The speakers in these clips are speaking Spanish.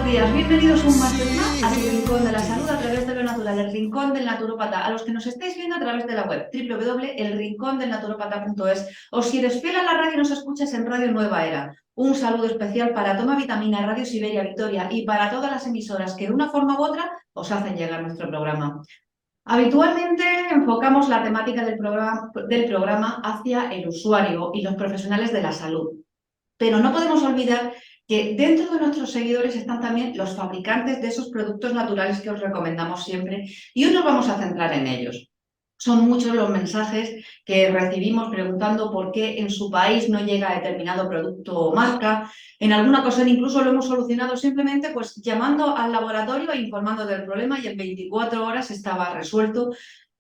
buenos días. Bienvenidos un martes más a tu Rincón de la Salud a través de lo natural, el Rincón del Naturópata. A los que nos estáis viendo a través de la web www.elrincondelnaturópata.es, o si eres fiel a la radio y nos escuchas en Radio Nueva Era. Un saludo especial para Toma Vitamina, Radio Siberia Victoria y para todas las emisoras que de una forma u otra os hacen llegar nuestro programa. Habitualmente enfocamos la temática del programa hacia el usuario y los profesionales de la salud. Pero no podemos olvidar que dentro de nuestros seguidores están también los fabricantes de esos productos naturales que os recomendamos siempre, y hoy nos vamos a centrar en ellos. Son muchos los mensajes que recibimos preguntando por qué en su país no llega determinado producto o marca. En alguna ocasión incluso lo hemos solucionado simplemente pues llamando al laboratorio e informando del problema, y en 24 horas estaba resuelto.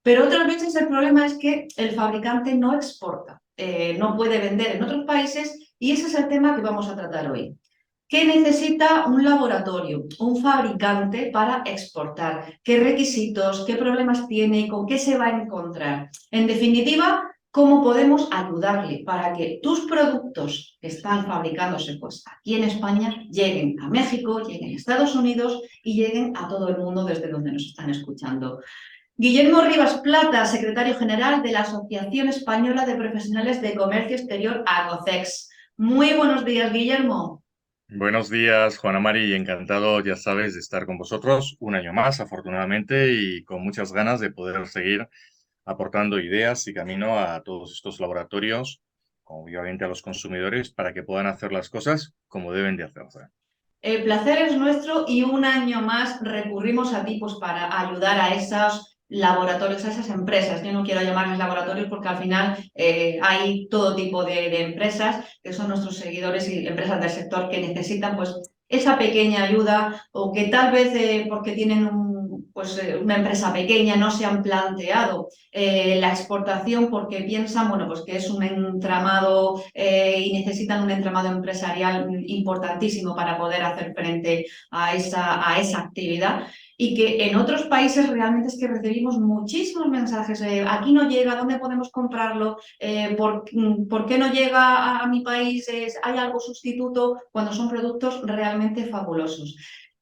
Pero otras veces el problema es que el fabricante no exporta, no puede vender en otros países, y ese es el tema que vamos a tratar hoy. ¿Qué necesita un laboratorio, un fabricante para exportar? ¿Qué requisitos, qué problemas tiene, con qué se va a encontrar? En definitiva, ¿cómo podemos ayudarle para que tus productos que están fabricándose pues, aquí en España lleguen a México, lleguen a Estados Unidos y lleguen a todo el mundo desde donde nos están escuchando? Guillermo Rivas Plata, secretario general de la Asociación Española de Profesionales de Comercio Exterior, ACOCEX. Muy buenos días, Guillermo. Buenos días, Juana Mari, encantado, ya sabes, de estar con vosotros un año más, afortunadamente, y con muchas ganas de poder seguir aportando ideas y camino a todos estos laboratorios, obviamente a los consumidores, para que puedan hacer las cosas como deben de hacerse. El placer es nuestro, y un año más recurrimos a ti pues, para ayudar a esos laboratorios, a esas empresas. Yo no quiero llamarles laboratorios porque al final hay todo tipo de empresas que son nuestros seguidores y empresas del sector que necesitan pues, esa pequeña ayuda, o que tal vez porque tienen una empresa pequeña no se han planteado la exportación porque piensan bueno, pues que es un entramado y necesitan un entramado empresarial importantísimo para poder hacer frente a esa actividad, y que en otros países realmente es que recibimos muchísimos mensajes. Aquí no llega, ¿dónde podemos comprarlo? ¿Por qué no llega a mi país? ¿Hay algo sustituto? Cuando son productos realmente fabulosos.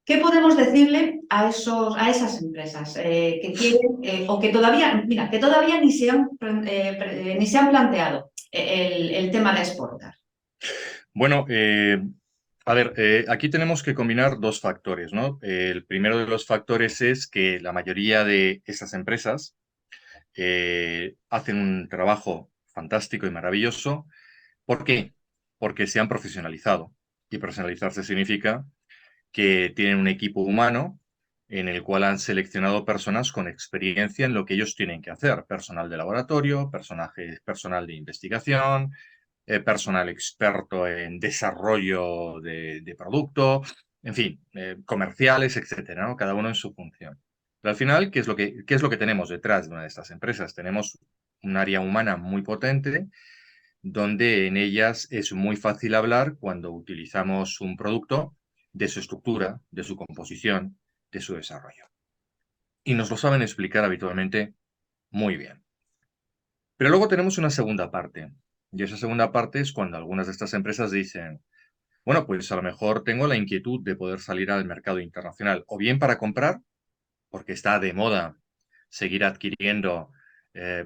¿Qué podemos decirle a esas empresas que quieren o que todavía, mira, que todavía ni se han planteado el tema de exportar? Bueno, a ver, aquí tenemos que combinar dos factores, ¿no? El primero de los factores es que la mayoría de esas empresas hacen un trabajo fantástico y maravilloso. ¿Por qué? Porque se han profesionalizado. Y profesionalizarse significa que tienen un equipo humano en el cual han seleccionado personas con experiencia en lo que ellos tienen que hacer. Personal de laboratorio, personal de investigación, personal experto en desarrollo de producto, en fin, comerciales, etcétera, ¿no? Cada uno en su función. Pero al final, qué es lo que tenemos detrás de una de estas empresas? Tenemos un área humana muy potente donde en ellas es muy fácil hablar cuando utilizamos un producto de su estructura, de su composición, de su desarrollo. Y nos lo saben explicar habitualmente muy bien. Pero luego tenemos una segunda parte. Y esa segunda parte es cuando algunas de estas empresas dicen, bueno, pues a lo mejor tengo la inquietud de poder salir al mercado internacional, o bien para comprar, porque está de moda seguir adquiriendo,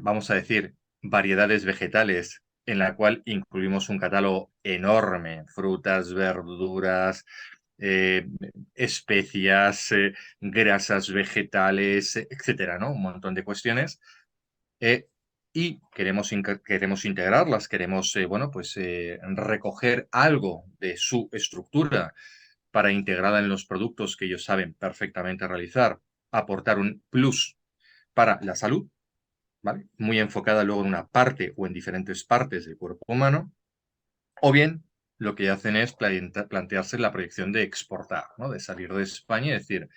vamos a decir, variedades vegetales en la cual incluimos un catálogo enorme, frutas, verduras, eh, especias, grasas vegetales, etcétera, ¿no? Un montón de cuestiones. eh, y queremos integrarlas, queremos, bueno, pues recoger algo de su estructura para integrarla en los productos que ellos saben perfectamente realizar, aportar un plus para la salud, ¿vale? Muy enfocada luego en una parte o en diferentes partes del cuerpo humano, o bien lo que hacen es plantearse la proyección de exportar, ¿no? De salir de España y decir,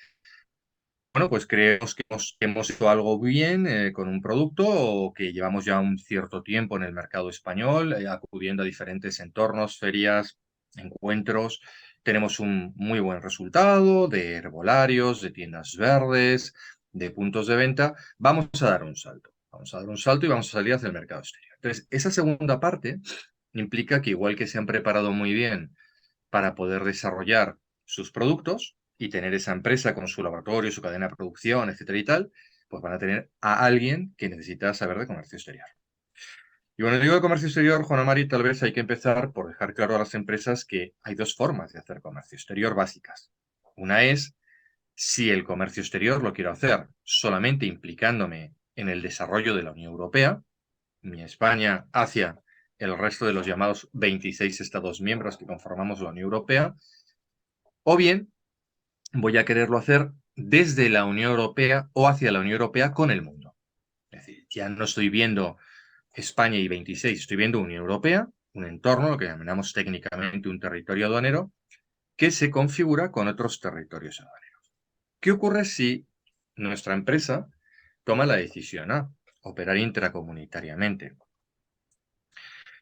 bueno, pues creemos que hemos hecho algo bien con un producto, o que llevamos ya un cierto tiempo en el mercado español, acudiendo a diferentes entornos, ferias, encuentros. Tenemos un muy buen resultado de herbolarios, de tiendas verdes, de puntos de venta. Vamos a dar un salto. Vamos a dar un salto y vamos a salir hacia el mercado exterior. Entonces, esa segunda parte implica que igual que se han preparado muy bien para poder desarrollar sus productos, y tener esa empresa con su laboratorio, su cadena de producción, etcétera y tal, pues van a tener a alguien que necesita saber de comercio exterior. Y bueno, digo de comercio exterior, Juana Mari, tal vez hay que empezar por dejar claro a las empresas que hay dos formas de hacer comercio exterior básicas. Una es si el comercio exterior lo quiero hacer solamente implicándome en el desarrollo de la Unión Europea, ni España hacia el resto de los llamados 26 Estados miembros que conformamos la Unión Europea, o bien voy a quererlo hacer desde la Unión Europea o hacia la Unión Europea con el mundo. Es decir, ya no estoy viendo España y 26, estoy viendo Unión Europea, un entorno, lo que llamamos técnicamente un territorio aduanero, que se configura con otros territorios aduaneros. ¿Qué ocurre si nuestra empresa toma la decisión a operar intracomunitariamente?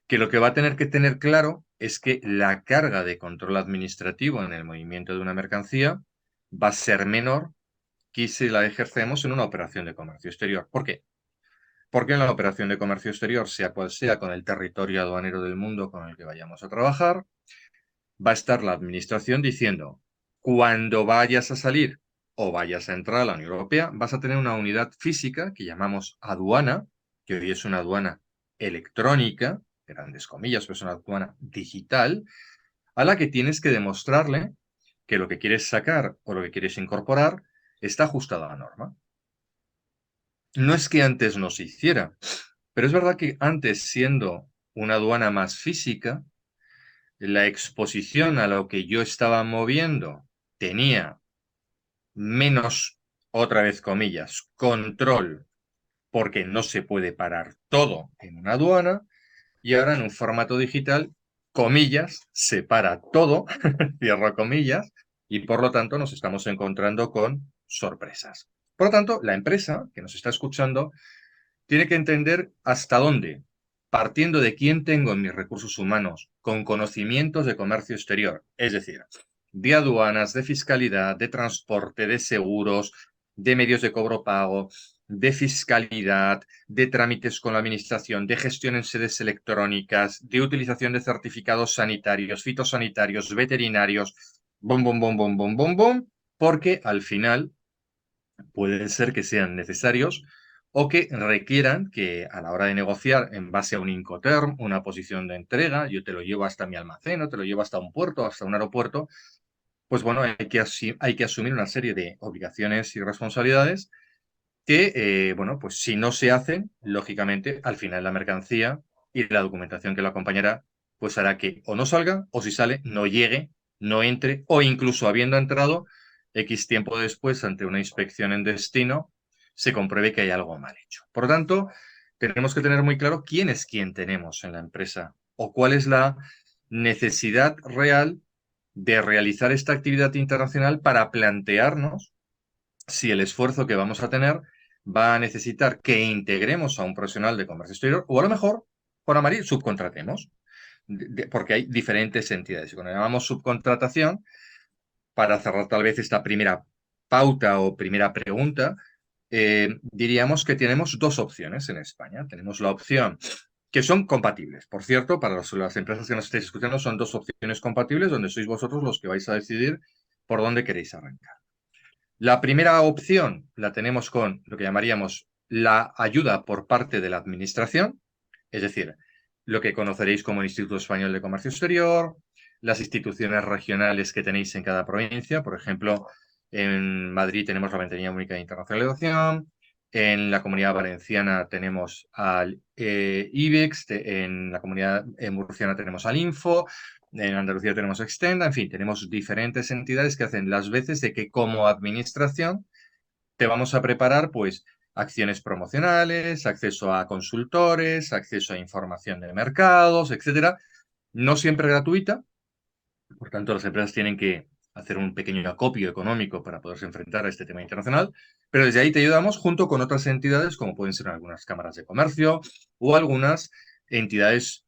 Que lo que va a tener que tener claro es que la carga de control administrativo en el movimiento de una mercancía va a ser menor que si la ejercemos en una operación de comercio exterior. ¿Por qué? Porque en la operación de comercio exterior, sea cual sea con el territorio aduanero del mundo con el que vayamos a trabajar, va a estar la administración diciendo, cuando vayas a salir o vayas a entrar a la Unión Europea, vas a tener una unidad física que llamamos aduana, que hoy es una aduana electrónica, grandes comillas, pero es una aduana digital, a la que tienes que demostrarle que lo que quieres sacar o lo que quieres incorporar está ajustado a la norma. No es que antes no se hiciera, pero es verdad que antes, siendo una aduana más física, la exposición a lo que yo estaba moviendo tenía menos, otra vez comillas, control, porque no se puede parar todo en una aduana, y ahora en un formato digital, comillas, se para todo, cierro comillas, y por lo tanto nos estamos encontrando con sorpresas. Por lo tanto, la empresa que nos está escuchando tiene que entender hasta dónde, partiendo de quién tengo en mis recursos humanos, con conocimientos de comercio exterior, es decir, de aduanas, de fiscalidad, de transporte, de seguros, de medios de cobro pago, de fiscalidad, de trámites con la administración, de gestión en sedes electrónicas, de utilización de certificados sanitarios, fitosanitarios, veterinarios, bom, bom, bom, bom, bom, bom, bom, porque al final puede ser que sean necesarios o que requieran que a la hora de negociar en base a un Incoterm, una posición de entrega, yo te lo llevo hasta mi almacén o te lo llevo hasta un puerto, hasta un aeropuerto, pues bueno, hay que asumir una serie de obligaciones y responsabilidades que, bueno, pues si no se hacen, lógicamente, al final la mercancía y la documentación que la acompañará, pues hará que o no salga, o si sale, no llegue, no entre, o incluso habiendo entrado, X tiempo después, ante una inspección en destino, se compruebe que hay algo mal hecho. Por lo tanto, tenemos que tener muy claro quién es quien tenemos en la empresa o cuál es la necesidad real de realizar esta actividad internacional para plantearnos si el esfuerzo que vamos a tener va a necesitar que integremos a un profesional de comercio exterior o a lo mejor, por Amarí, subcontratemos, porque hay diferentes entidades. Y cuando llamamos subcontratación, para cerrar tal vez esta primera pauta o primera pregunta, diríamos que tenemos dos opciones en España. Tenemos la opción que son compatibles. Por cierto, para las empresas que nos estéis escuchando, son dos opciones compatibles donde sois vosotros los que vais a decidir por dónde queréis arrancar. La primera opción la tenemos con lo que llamaríamos la ayuda por parte de la administración, es decir, lo que conoceréis como el Instituto Español de Comercio Exterior, las instituciones regionales que tenéis en cada provincia. Por ejemplo, en Madrid tenemos la Ventanilla Única de Internacionalización, en la Comunidad Valenciana tenemos al IBEX, en la Comunidad Murciana tenemos al Info, en Andalucía tenemos Extenda, en fin, tenemos diferentes entidades que hacen las veces de que como administración te vamos a preparar pues acciones promocionales, acceso a consultores, acceso a información de mercados, etcétera. No siempre gratuita, por tanto las empresas tienen que hacer un pequeño acopio económico para poderse enfrentar a este tema internacional, pero desde ahí te ayudamos junto con otras entidades como pueden ser algunas cámaras de comercio o algunas entidades,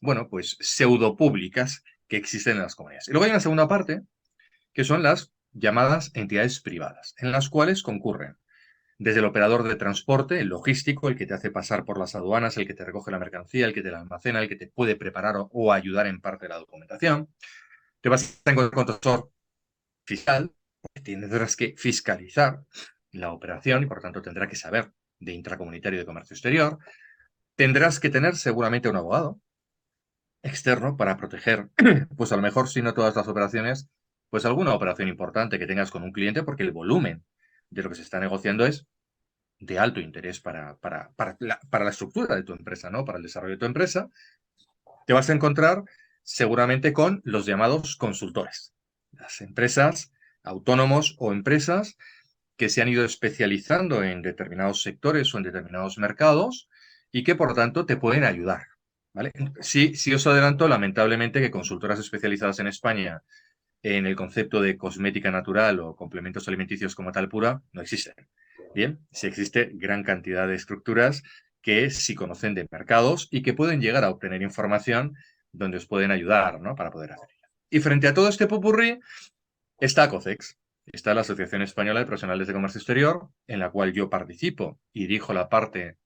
bueno, pues pseudopúblicas que existen en las comunidades. Y luego hay una segunda parte, que son las llamadas entidades privadas, en las cuales concurren desde el operador de transporte, el logístico, el que te hace pasar por las aduanas, el que te recoge la mercancía, el que te la almacena, el que te puede preparar o ayudar en parte de la documentación. Te vas a encontrar con otro fiscal, porque tendrás que fiscalizar la operación y por tanto tendrá que saber de intracomunitario de comercio exterior. Tendrás que tener seguramente un abogado externo para proteger, pues a lo mejor si no todas las operaciones, pues alguna operación importante que tengas con un cliente, porque el volumen de lo que se está negociando es de alto interés para la estructura de tu empresa, ¿no? Para el desarrollo de tu empresa. Te vas a encontrar seguramente con los llamados consultores. Las empresas, autónomos o empresas que se han ido especializando en determinados sectores o en determinados mercados y que por lo tanto te pueden ayudar. ¿Vale? Sí os adelanto, lamentablemente, que consultoras especializadas en España en el concepto de cosmética natural o complementos alimenticios como tal pura no existen. Bien, sí existe gran cantidad de estructuras que sí conocen de mercados y que pueden llegar a obtener información donde os pueden ayudar, ¿no? Para poder hacerlo. Y frente a todo este popurrí está ACOCEX, está la Asociación Española de Profesionales de Comercio Exterior, en la cual yo participo y dirijo la parte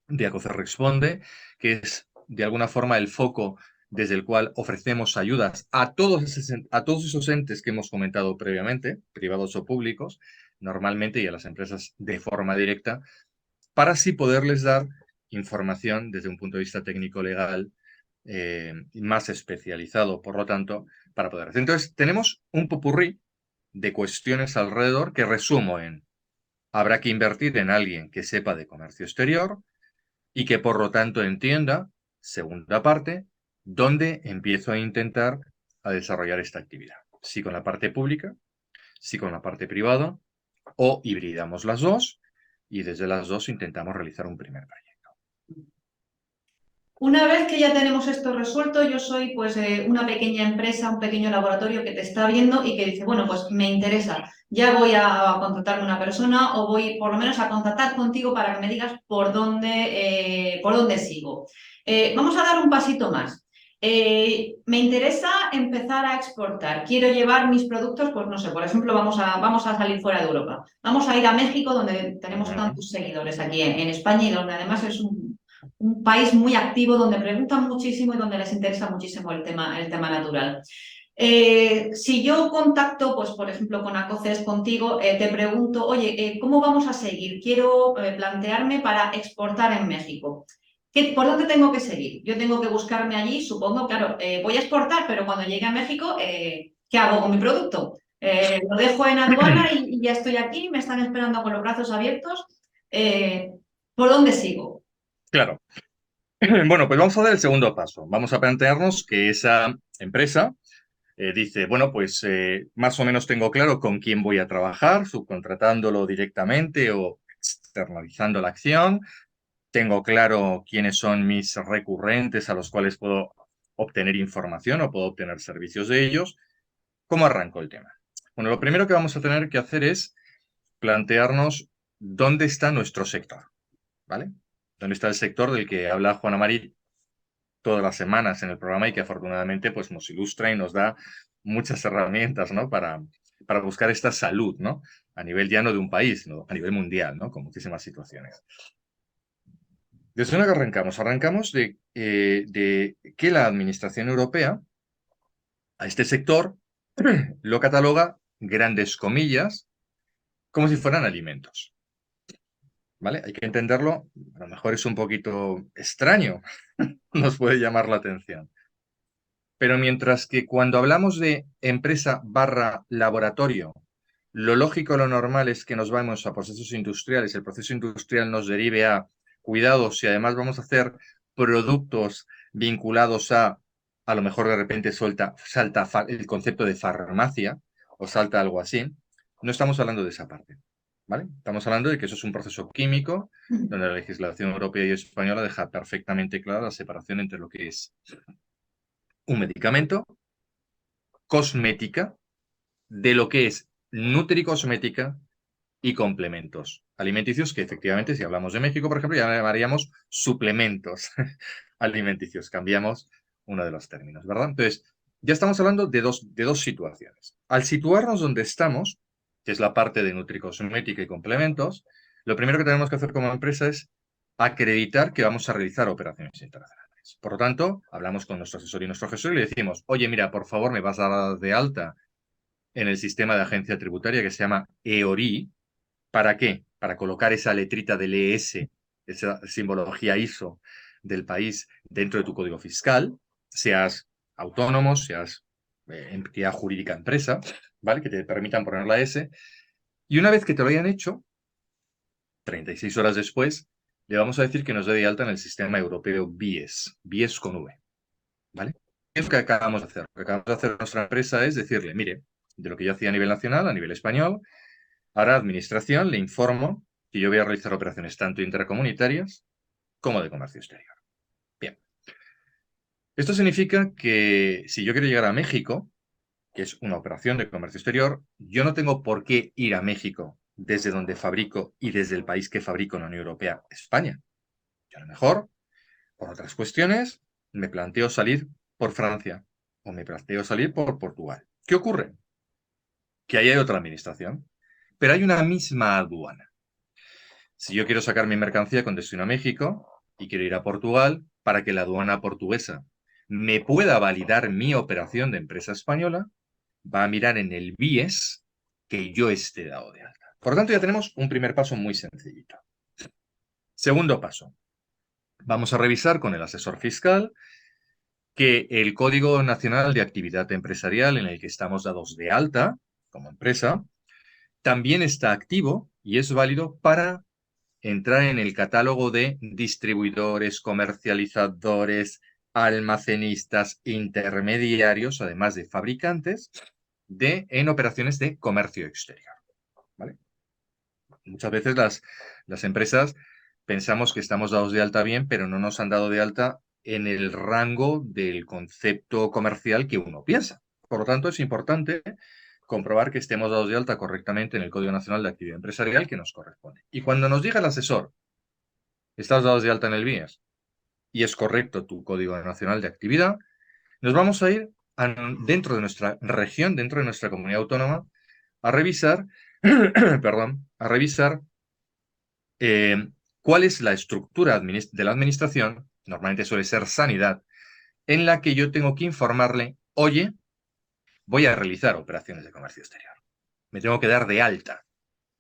de ACOCEX Responde, que es de alguna forma el foco desde el cual ofrecemos ayudas a todos esos entes que hemos comentado previamente, privados o públicos, normalmente y a las empresas de forma directa, para así poderles dar información desde un punto de vista técnico-legal más especializado, por lo tanto, para poder hacer. Entonces, tenemos un popurrí de cuestiones alrededor que resumo en: habrá que invertir en alguien que sepa de comercio exterior y que por lo tanto entienda, segunda parte, dónde empiezo a intentar a desarrollar esta actividad. Si con la parte pública, si con la parte privada, o hibridamos las dos y desde las dos intentamos realizar un primer proyecto. Una vez que ya tenemos esto resuelto, yo soy pues una pequeña empresa, un pequeño laboratorio que te está viendo y que dice, bueno, pues me interesa, ya voy a contratarme una persona o voy por lo menos a contactar contigo para que me digas por dónde sigo. Vamos a dar un pasito más. Me interesa empezar a exportar. Quiero llevar mis productos, pues no sé, por ejemplo, vamos a salir fuera de Europa. Vamos a ir a México, donde tenemos tantos seguidores aquí en España y donde además es un país muy activo, donde preguntan muchísimo y donde les interesa muchísimo el tema natural. Si yo contacto, pues por ejemplo, con ACOCES contigo, te pregunto, oye, ¿cómo vamos a seguir? Quiero plantearme para exportar en México. ¿Por dónde tengo que seguir? Yo tengo que buscarme allí, supongo, claro, voy a exportar, pero cuando llegue a México, ¿qué hago con mi producto? Lo dejo en aduana y ya estoy aquí, me están esperando con los brazos abiertos. ¿Por dónde sigo? Claro. Bueno, pues vamos a dar el segundo paso. Vamos a plantearnos que esa empresa dice, bueno, pues más o menos tengo claro con quién voy a trabajar, subcontratándolo directamente o externalizando la acción. Tengo claro quiénes son mis recurrentes a los cuales puedo obtener información o puedo obtener servicios de ellos. ¿Cómo arranco el tema? Bueno, lo primero que vamos a tener que hacer es plantearnos dónde está nuestro sector, ¿vale? ¿Dónde está el sector del que habla Juana María todas las semanas en el programa y que afortunadamente pues, nos ilustra y nos da muchas herramientas, ¿no? Para buscar esta salud, ¿no? A nivel ya no de un país, ¿no? A nivel mundial, ¿no? Con muchísimas situaciones. ¿Desde dónde arrancamos? Arrancamos de que la Administración Europea a este sector lo cataloga, grandes comillas, como si fueran alimentos. ¿Vale? Hay que entenderlo, a lo mejor es un poquito extraño, nos puede llamar la atención. Pero mientras que cuando hablamos de empresa barra laboratorio, lo lógico, lo normal es que nos vamos a procesos industriales, el proceso industrial nos derive a cuidados y además vamos a hacer productos vinculados a lo mejor de repente salta el concepto de farmacia o salta algo así, no estamos hablando de esa parte, ¿vale? Estamos hablando de que eso es un proceso químico donde la legislación europea y española deja perfectamente clara la separación entre lo que es un medicamento, cosmética, de lo que es nutricosmética y complementos alimenticios, que efectivamente, si hablamos de México, por ejemplo, ya llamaríamos suplementos alimenticios. Cambiamos uno de los términos, ¿verdad? Entonces, ya estamos hablando de dos situaciones. Al situarnos donde estamos, que es la parte de nutricosmética y complementos, lo primero que tenemos que hacer como empresa es acreditar que vamos a realizar operaciones internacionales. Por lo tanto, hablamos con nuestro asesor y nuestro gestor y le decimos, oye, mira, por favor, me vas a dar de alta en el sistema de agencia tributaria que se llama EORI. ¿Para qué? Para colocar esa letrita del ES, esa simbología ISO del país dentro de tu código fiscal, seas autónomo, seas entidad jurídica empresa, ¿vale? Que te permitan poner la S. Y una vez que te lo hayan hecho, 36 horas después, le vamos a decir que nos dé de alta en el sistema europeo BIES, BIES con V, ¿vale? ¿Qué es lo que acabamos de hacer? Lo que acabamos de hacer en nuestra empresa es decirle, mire, de lo que yo hacía a nivel nacional, a nivel español, ahora administración le informo que yo voy a realizar operaciones tanto intracomunitarias como de comercio exterior. Bien. Esto significa que si yo quiero llegar a México, que es una operación de comercio exterior, yo no tengo por qué ir a México desde donde fabrico y desde el país que fabrico en la Unión Europea, España. Yo a lo mejor, por otras cuestiones, me planteo salir por Francia o me planteo salir por Portugal. ¿Qué ocurre? Que ahí hay otra administración, pero hay una misma aduana. Si yo quiero sacar mi mercancía con destino a México y quiero ir a Portugal para que la aduana portuguesa me pueda validar mi operación de empresa española, va a mirar en el BIES que yo esté dado de alta. Por lo tanto, ya tenemos un primer paso muy sencillito. Segundo paso. Vamos a revisar con el asesor fiscal que el Código Nacional de Actividad Empresarial en el que estamos dados de alta como empresa también está activo y es válido para entrar en el catálogo de distribuidores, comercializadores, almacenistas, intermediarios, además de fabricantes, en operaciones de comercio exterior. ¿Vale? Muchas veces las empresas pensamos que estamos dados de alta bien, pero no nos han dado de alta en el rango del concepto comercial que uno piensa. Por lo tanto, es importante comprobar que estemos dados de alta correctamente en el Código Nacional de Actividad Empresarial que nos corresponde. Y cuando nos diga el asesor, estás dados de alta en el BIES y es correcto tu Código Nacional de Actividad, nos vamos a ir dentro de nuestra región, dentro de nuestra comunidad autónoma, a revisar, perdón, a revisar cuál es la estructura de la administración, normalmente suele ser sanidad, en la que yo tengo que informarle, oye, voy a realizar operaciones de comercio exterior. Me tengo que dar de alta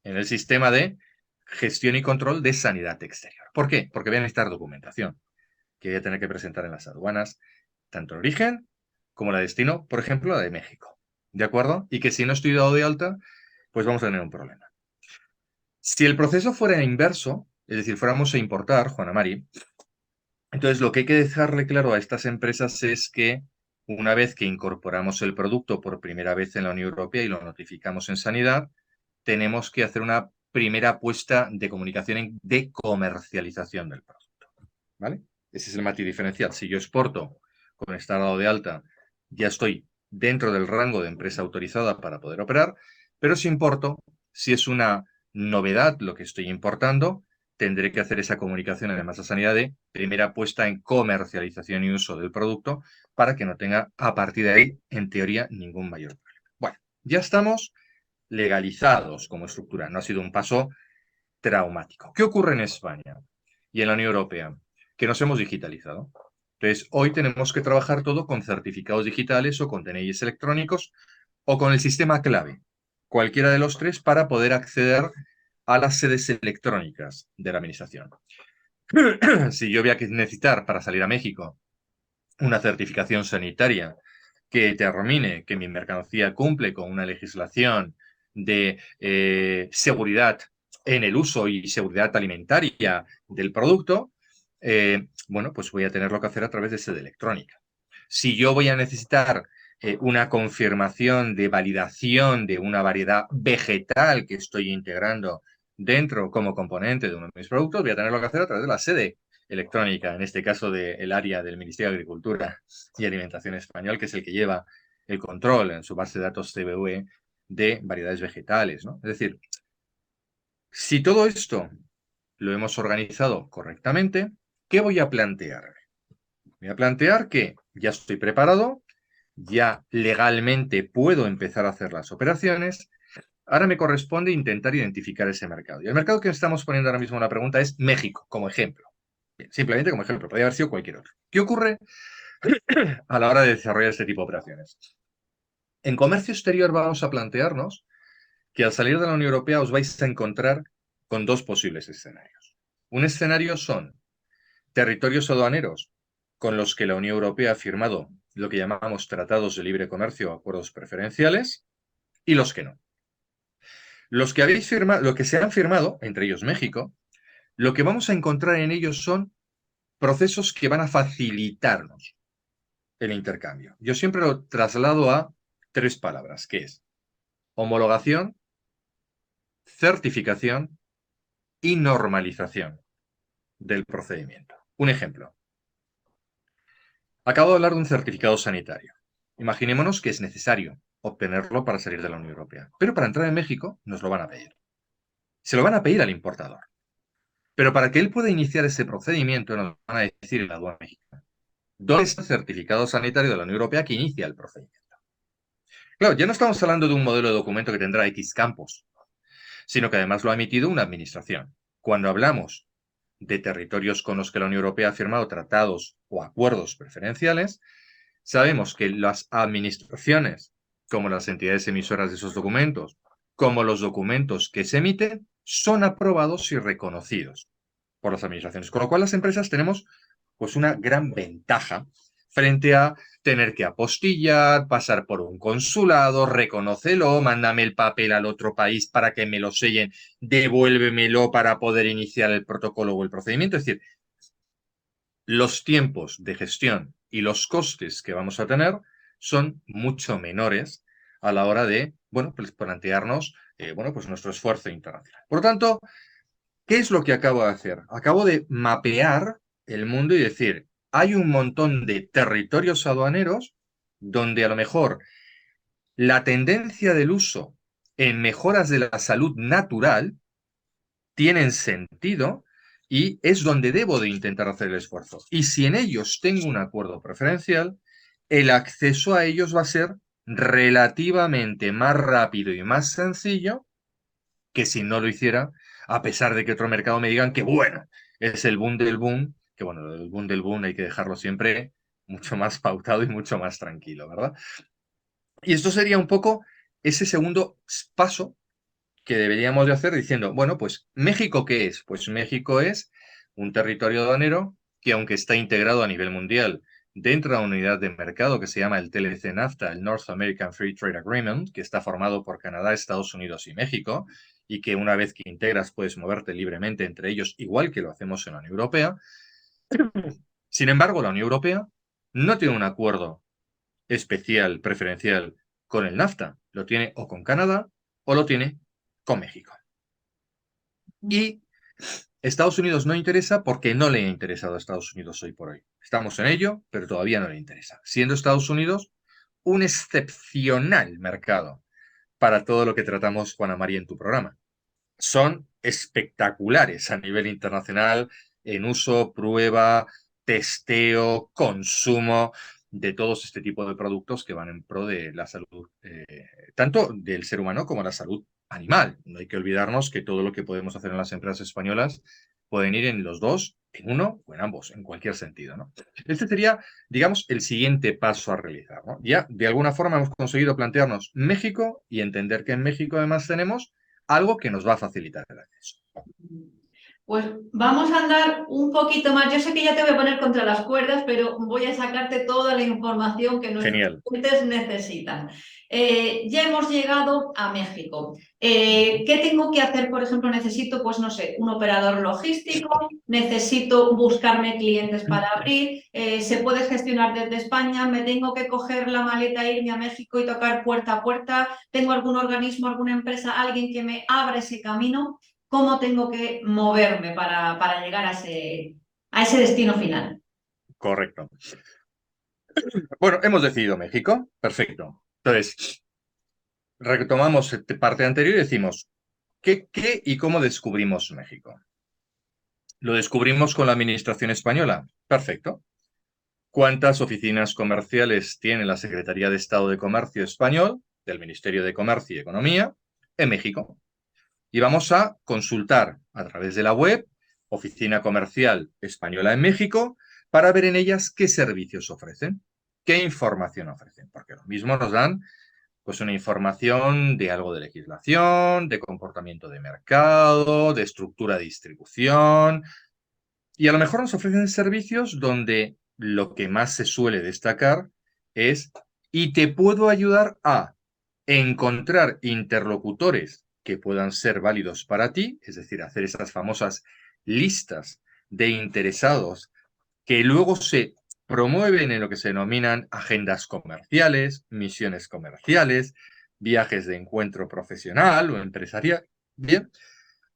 en el sistema de gestión y control de sanidad exterior. ¿Por qué? Porque voy a necesitar documentación que voy a tener que presentar en las aduanas, tanto el origen como la de destino, por ejemplo, la de México. ¿De acuerdo? Y que si no estoy dado de alta, pues vamos a tener un problema. Si el proceso fuera inverso, es decir, fuéramos a importar, Juana Mari, entonces lo que hay que dejarle claro a estas empresas es que una vez que incorporamos el producto por primera vez en la Unión Europea y lo notificamos en sanidad, tenemos que hacer una primera apuesta de comunicación de comercialización del producto. ¿Vale? Ese es el matiz diferencial. Si yo exporto con estar dado de alta, ya estoy dentro del rango de empresa autorizada para poder operar, pero si importo, si es una novedad lo que estoy importando, tendré que hacer esa comunicación además a sanidad de primera puesta en comercialización y uso del producto para que no tenga a partir de ahí, en teoría, ningún mayor problema. Bueno, ya estamos legalizados como estructura. No ha sido un paso traumático. ¿Qué ocurre en España y en la Unión Europea? Que nos hemos digitalizado. Entonces, hoy tenemos que trabajar todo con certificados digitales o con DNIs electrónicos o con el sistema clave, cualquiera de los tres, para poder acceder a las sedes electrónicas de la administración. Si yo voy a necesitar para salir a México una certificación sanitaria que determine que mi mercancía cumple con una legislación de seguridad en el uso y seguridad alimentaria del producto, bueno, pues voy a tenerlo que hacer a través de sede electrónica. Si yo voy a necesitar una confirmación de validación de una variedad vegetal que estoy integrando dentro como componente de uno de mis productos, voy a tenerlo que hacer a través de la sede electrónica, en este caso del área del Ministerio de Agricultura y Alimentación Español, que es el que lleva el control en su base de datos CVE de variedades vegetales, ¿no? Es decir, si todo esto lo hemos organizado correctamente, ¿qué voy a plantear? Voy a plantear que ya estoy preparado, ya legalmente puedo empezar a hacer las operaciones. Ahora me corresponde intentar identificar ese mercado. Y el mercado que estamos poniendo ahora mismo en la pregunta es México, como ejemplo. Bien, simplemente como ejemplo, podría haber sido cualquier otro. ¿Qué ocurre a la hora de desarrollar este tipo de operaciones? En comercio exterior vamos a plantearnos que al salir de la Unión Europea os vais a encontrar con dos posibles escenarios. Un escenario son territorios aduaneros con los que la Unión Europea ha firmado lo que llamamos tratados de libre comercio o acuerdos preferenciales, y los que no. Los que habéis firmado, lo que se han firmado, entre ellos México, lo que vamos a encontrar en ellos son procesos que van a facilitarnos el intercambio. Yo siempre lo traslado a tres palabras, que es homologación, certificación y normalización del procedimiento. Un ejemplo. Acabo de hablar de un certificado sanitario. Imaginémonos que es necesario obtenerlo para salir de la Unión Europea. Pero para entrar en México nos lo van a pedir. Se lo van a pedir al importador. Pero para que él pueda iniciar ese procedimiento nos van a decir en la aduana mexicana. ¿Dónde está el certificado sanitario de la Unión Europea que inicia el procedimiento? Claro, ya no estamos hablando de un modelo de documento que tendrá X campos, sino que además lo ha emitido una administración. Cuando hablamos de territorios con los que la Unión Europea ha firmado tratados o acuerdos preferenciales, sabemos que las administraciones, como las entidades emisoras de esos documentos, como los documentos que se emiten, son aprobados y reconocidos por las administraciones. Con lo cual las empresas tenemos pues una gran ventaja frente a tener que apostillar, pasar por un consulado, reconócelo, mándame el papel al otro país para que me lo sellen, devuélvemelo para poder iniciar el protocolo o el procedimiento. Es decir, los tiempos de gestión y los costes que vamos a tener son mucho menores a la hora de, bueno, pues plantearnos, pues nuestro esfuerzo internacional. Por lo tanto, ¿qué es lo que acabo de hacer? Acabo de mapear el mundo y decir, hay un montón de territorios aduaneros donde a lo mejor la tendencia del uso en mejoras de la salud natural tienen sentido y es donde debo de intentar hacer el esfuerzo. Y si en ellos tengo un acuerdo preferencial, el acceso a ellos va a ser relativamente más rápido y más sencillo que si no lo hiciera, a pesar de que otro mercado me digan que, bueno, es el boom del boom, que bueno, el boom del boom hay que dejarlo siempre mucho más pautado y mucho más tranquilo, ¿verdad? Y esto sería un poco ese segundo paso que deberíamos de hacer diciendo, bueno, pues ¿México qué es? Pues México es un territorio aduanero que aunque está integrado a nivel mundial dentro de una unidad de mercado que se llama el TLC-NAFTA, el North American Free Trade Agreement, que está formado por Canadá, Estados Unidos y México, y que una vez que integras puedes moverte libremente entre ellos, igual que lo hacemos en la Unión Europea. Sin embargo, la Unión Europea no tiene un acuerdo especial, preferencial con el NAFTA. Lo tiene o con Canadá o lo tiene con México. Y Estados Unidos no interesa porque no le ha interesado a Estados Unidos hoy por hoy. Estamos en ello, pero todavía no le interesa. Siendo Estados Unidos un excepcional mercado para todo lo que tratamos, Juana María, en tu programa. Son espectaculares a nivel internacional en uso, prueba, testeo, consumo de todos este tipo de productos que van en pro de la salud, tanto del ser humano como la salud animal. No hay que olvidarnos que todo lo que podemos hacer en las empresas españolas pueden ir en los dos, en uno o en ambos, en cualquier sentido, ¿no? Este sería, digamos, el siguiente paso a realizar, ¿no? Ya, de alguna forma, hemos conseguido plantearnos México y entender que en México además tenemos algo que nos va a facilitar el acceso. Pues vamos a andar un poquito más. Yo sé que ya te voy a poner contra las cuerdas, pero voy a sacarte toda la información que nuestros Genial. clientes necesitan. Ya hemos llegado a México. ¿Qué tengo que hacer? Por ejemplo, necesito, pues no sé, un operador logístico, necesito buscarme clientes para abrir, se puede gestionar desde España, me tengo que coger la maleta, irme a México y tocar puerta a puerta, tengo algún organismo, alguna empresa, alguien que me abra ese camino. ¿Cómo tengo que moverme para llegar a ese destino final? Correcto. Bueno, hemos decidido México. Perfecto. Entonces, retomamos parte anterior y decimos, ¿qué y cómo descubrimos México? ¿Lo descubrimos con la administración española? Perfecto. ¿Cuántas oficinas comerciales tiene la Secretaría de Estado de Comercio español, del Ministerio de Comercio y Economía, en México? Y vamos a consultar a través de la web Oficina Comercial Española en México para ver en ellas qué servicios ofrecen, qué información ofrecen, porque lo mismo nos dan pues una información de algo de legislación, de comportamiento de mercado, de estructura de distribución, y a lo mejor nos ofrecen servicios donde lo que más se suele destacar es, y te puedo ayudar a encontrar interlocutores que puedan ser válidos para ti, es decir, hacer esas famosas listas de interesados que luego se promueven en lo que se denominan agendas comerciales, misiones comerciales, viajes de encuentro profesional o empresarial. Bien,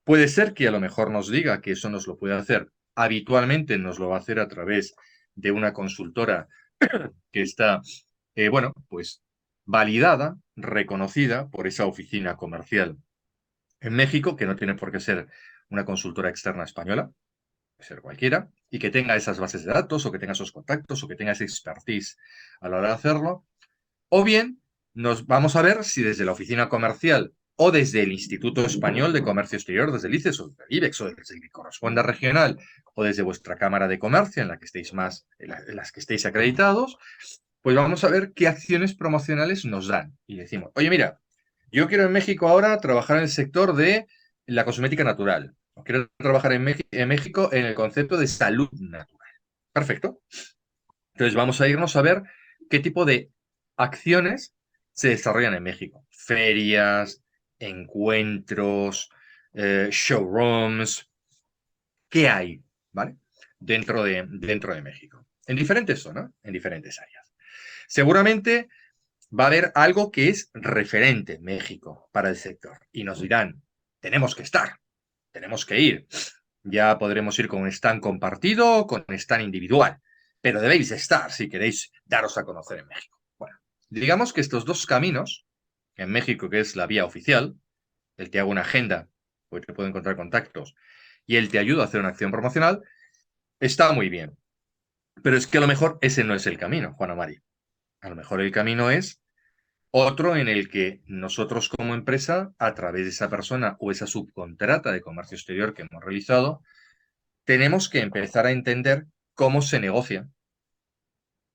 puede ser que a lo mejor nos diga que eso nos lo puede hacer. Habitualmente nos lo va a hacer a través de una consultora que está, bueno, pues validada, reconocida por esa oficina comercial en México, que no tiene por qué ser una consultora externa española, puede ser cualquiera, y que tenga esas bases de datos, o que tenga esos contactos, o que tenga ese expertise a la hora de hacerlo. O bien, nos vamos a ver si desde la oficina comercial o desde el Instituto Español de Comercio Exterior, desde el ICES o desde el IBEX o desde el que corresponda regional o desde vuestra Cámara de Comercio en la que estéis en las que estéis acreditados, pues vamos a ver qué acciones promocionales nos dan. Y decimos, oye, mira, yo quiero en México ahora trabajar en el sector de la cosmética natural. O quiero trabajar en México en el concepto de salud natural. Perfecto. Entonces vamos a irnos a ver qué tipo de acciones se desarrollan en México. Ferias, encuentros, showrooms, ¿qué hay? ¿Vale? Dentro de México. En diferentes zonas, en diferentes áreas. Seguramente va a haber algo que es referente en México para el sector. Y nos dirán, tenemos que estar, tenemos que ir. Ya podremos ir con un stand compartido o con un stand individual, pero debéis estar si queréis daros a conocer en México. Bueno, digamos que estos dos caminos, en México, que es la vía oficial, el te hago una agenda, pues te puedo encontrar contactos, y el te ayudo a hacer una acción promocional, está muy bien. Pero es que a lo mejor ese no es el camino, Juana Mari. A lo mejor el camino es otro en el que nosotros como empresa, a través de esa persona o esa subcontrata de comercio exterior que hemos realizado, tenemos que empezar a entender cómo se negocia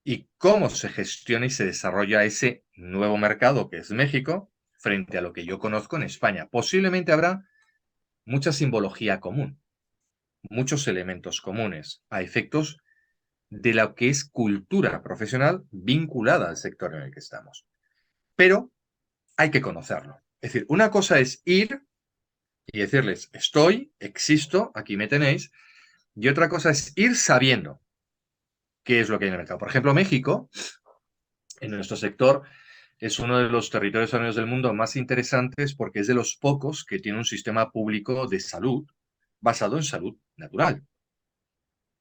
y cómo se gestiona y se desarrolla ese nuevo mercado que es México frente a lo que yo conozco en España. Posiblemente habrá mucha simbología común, muchos elementos comunes a efectos de lo que es cultura profesional vinculada al sector en el que estamos. Pero hay que conocerlo. Es decir, una cosa es ir y decirles, estoy, existo, aquí me tenéis, y otra cosa es ir sabiendo qué es lo que hay en el mercado. Por ejemplo, México, en nuestro sector, es uno de los territorios sanios del mundo más interesantes porque es de los pocos que tiene un sistema público de salud basado en salud natural.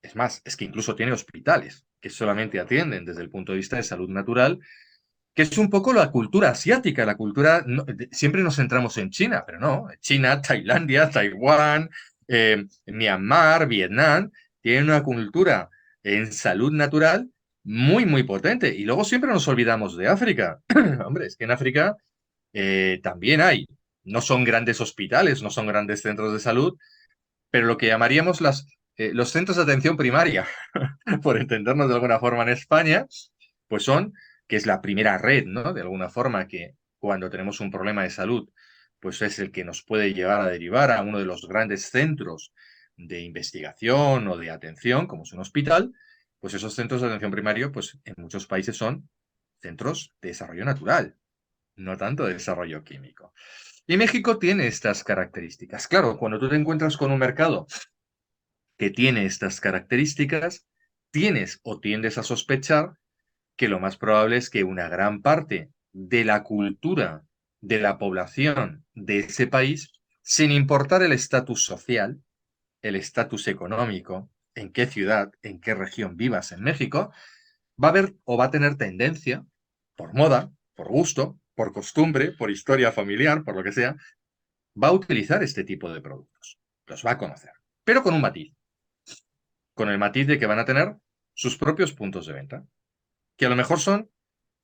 Es más, es que incluso tiene hospitales que solamente atienden desde el punto de vista de salud natural, que es un poco la cultura asiática, la cultura, siempre nos centramos en China, pero no, China, Tailandia, Taiwán, Myanmar, Vietnam, tienen una cultura en salud natural muy, muy potente. Y luego siempre nos olvidamos de África. Hombre, es que en África también hay, no son grandes hospitales, no son grandes centros de salud, pero lo que llamaríamos los centros de atención primaria, por entendernos de alguna forma en España, pues son, que es la primera red, ¿no? De alguna forma que cuando tenemos un problema de salud, pues es el que nos puede llevar a derivar a uno de los grandes centros de investigación o de atención, como es un hospital, pues esos centros de atención primario, pues en muchos países son centros de desarrollo natural, no tanto de desarrollo químico. Y México tiene estas características. Claro, cuando tú te encuentras con un mercado que tiene estas características, tienes o tiendes a sospechar que lo más probable es que una gran parte de la cultura de la población de ese país, sin importar el estatus social, el estatus económico, en qué ciudad, en qué región vivas en México, va a haber o va a tener tendencia, por moda, por gusto, por costumbre, por historia familiar, por lo que sea, va a utilizar este tipo de productos. Los va a conocer, pero con un matiz. Con el matiz de que van a tener sus propios puntos de venta, que a lo mejor son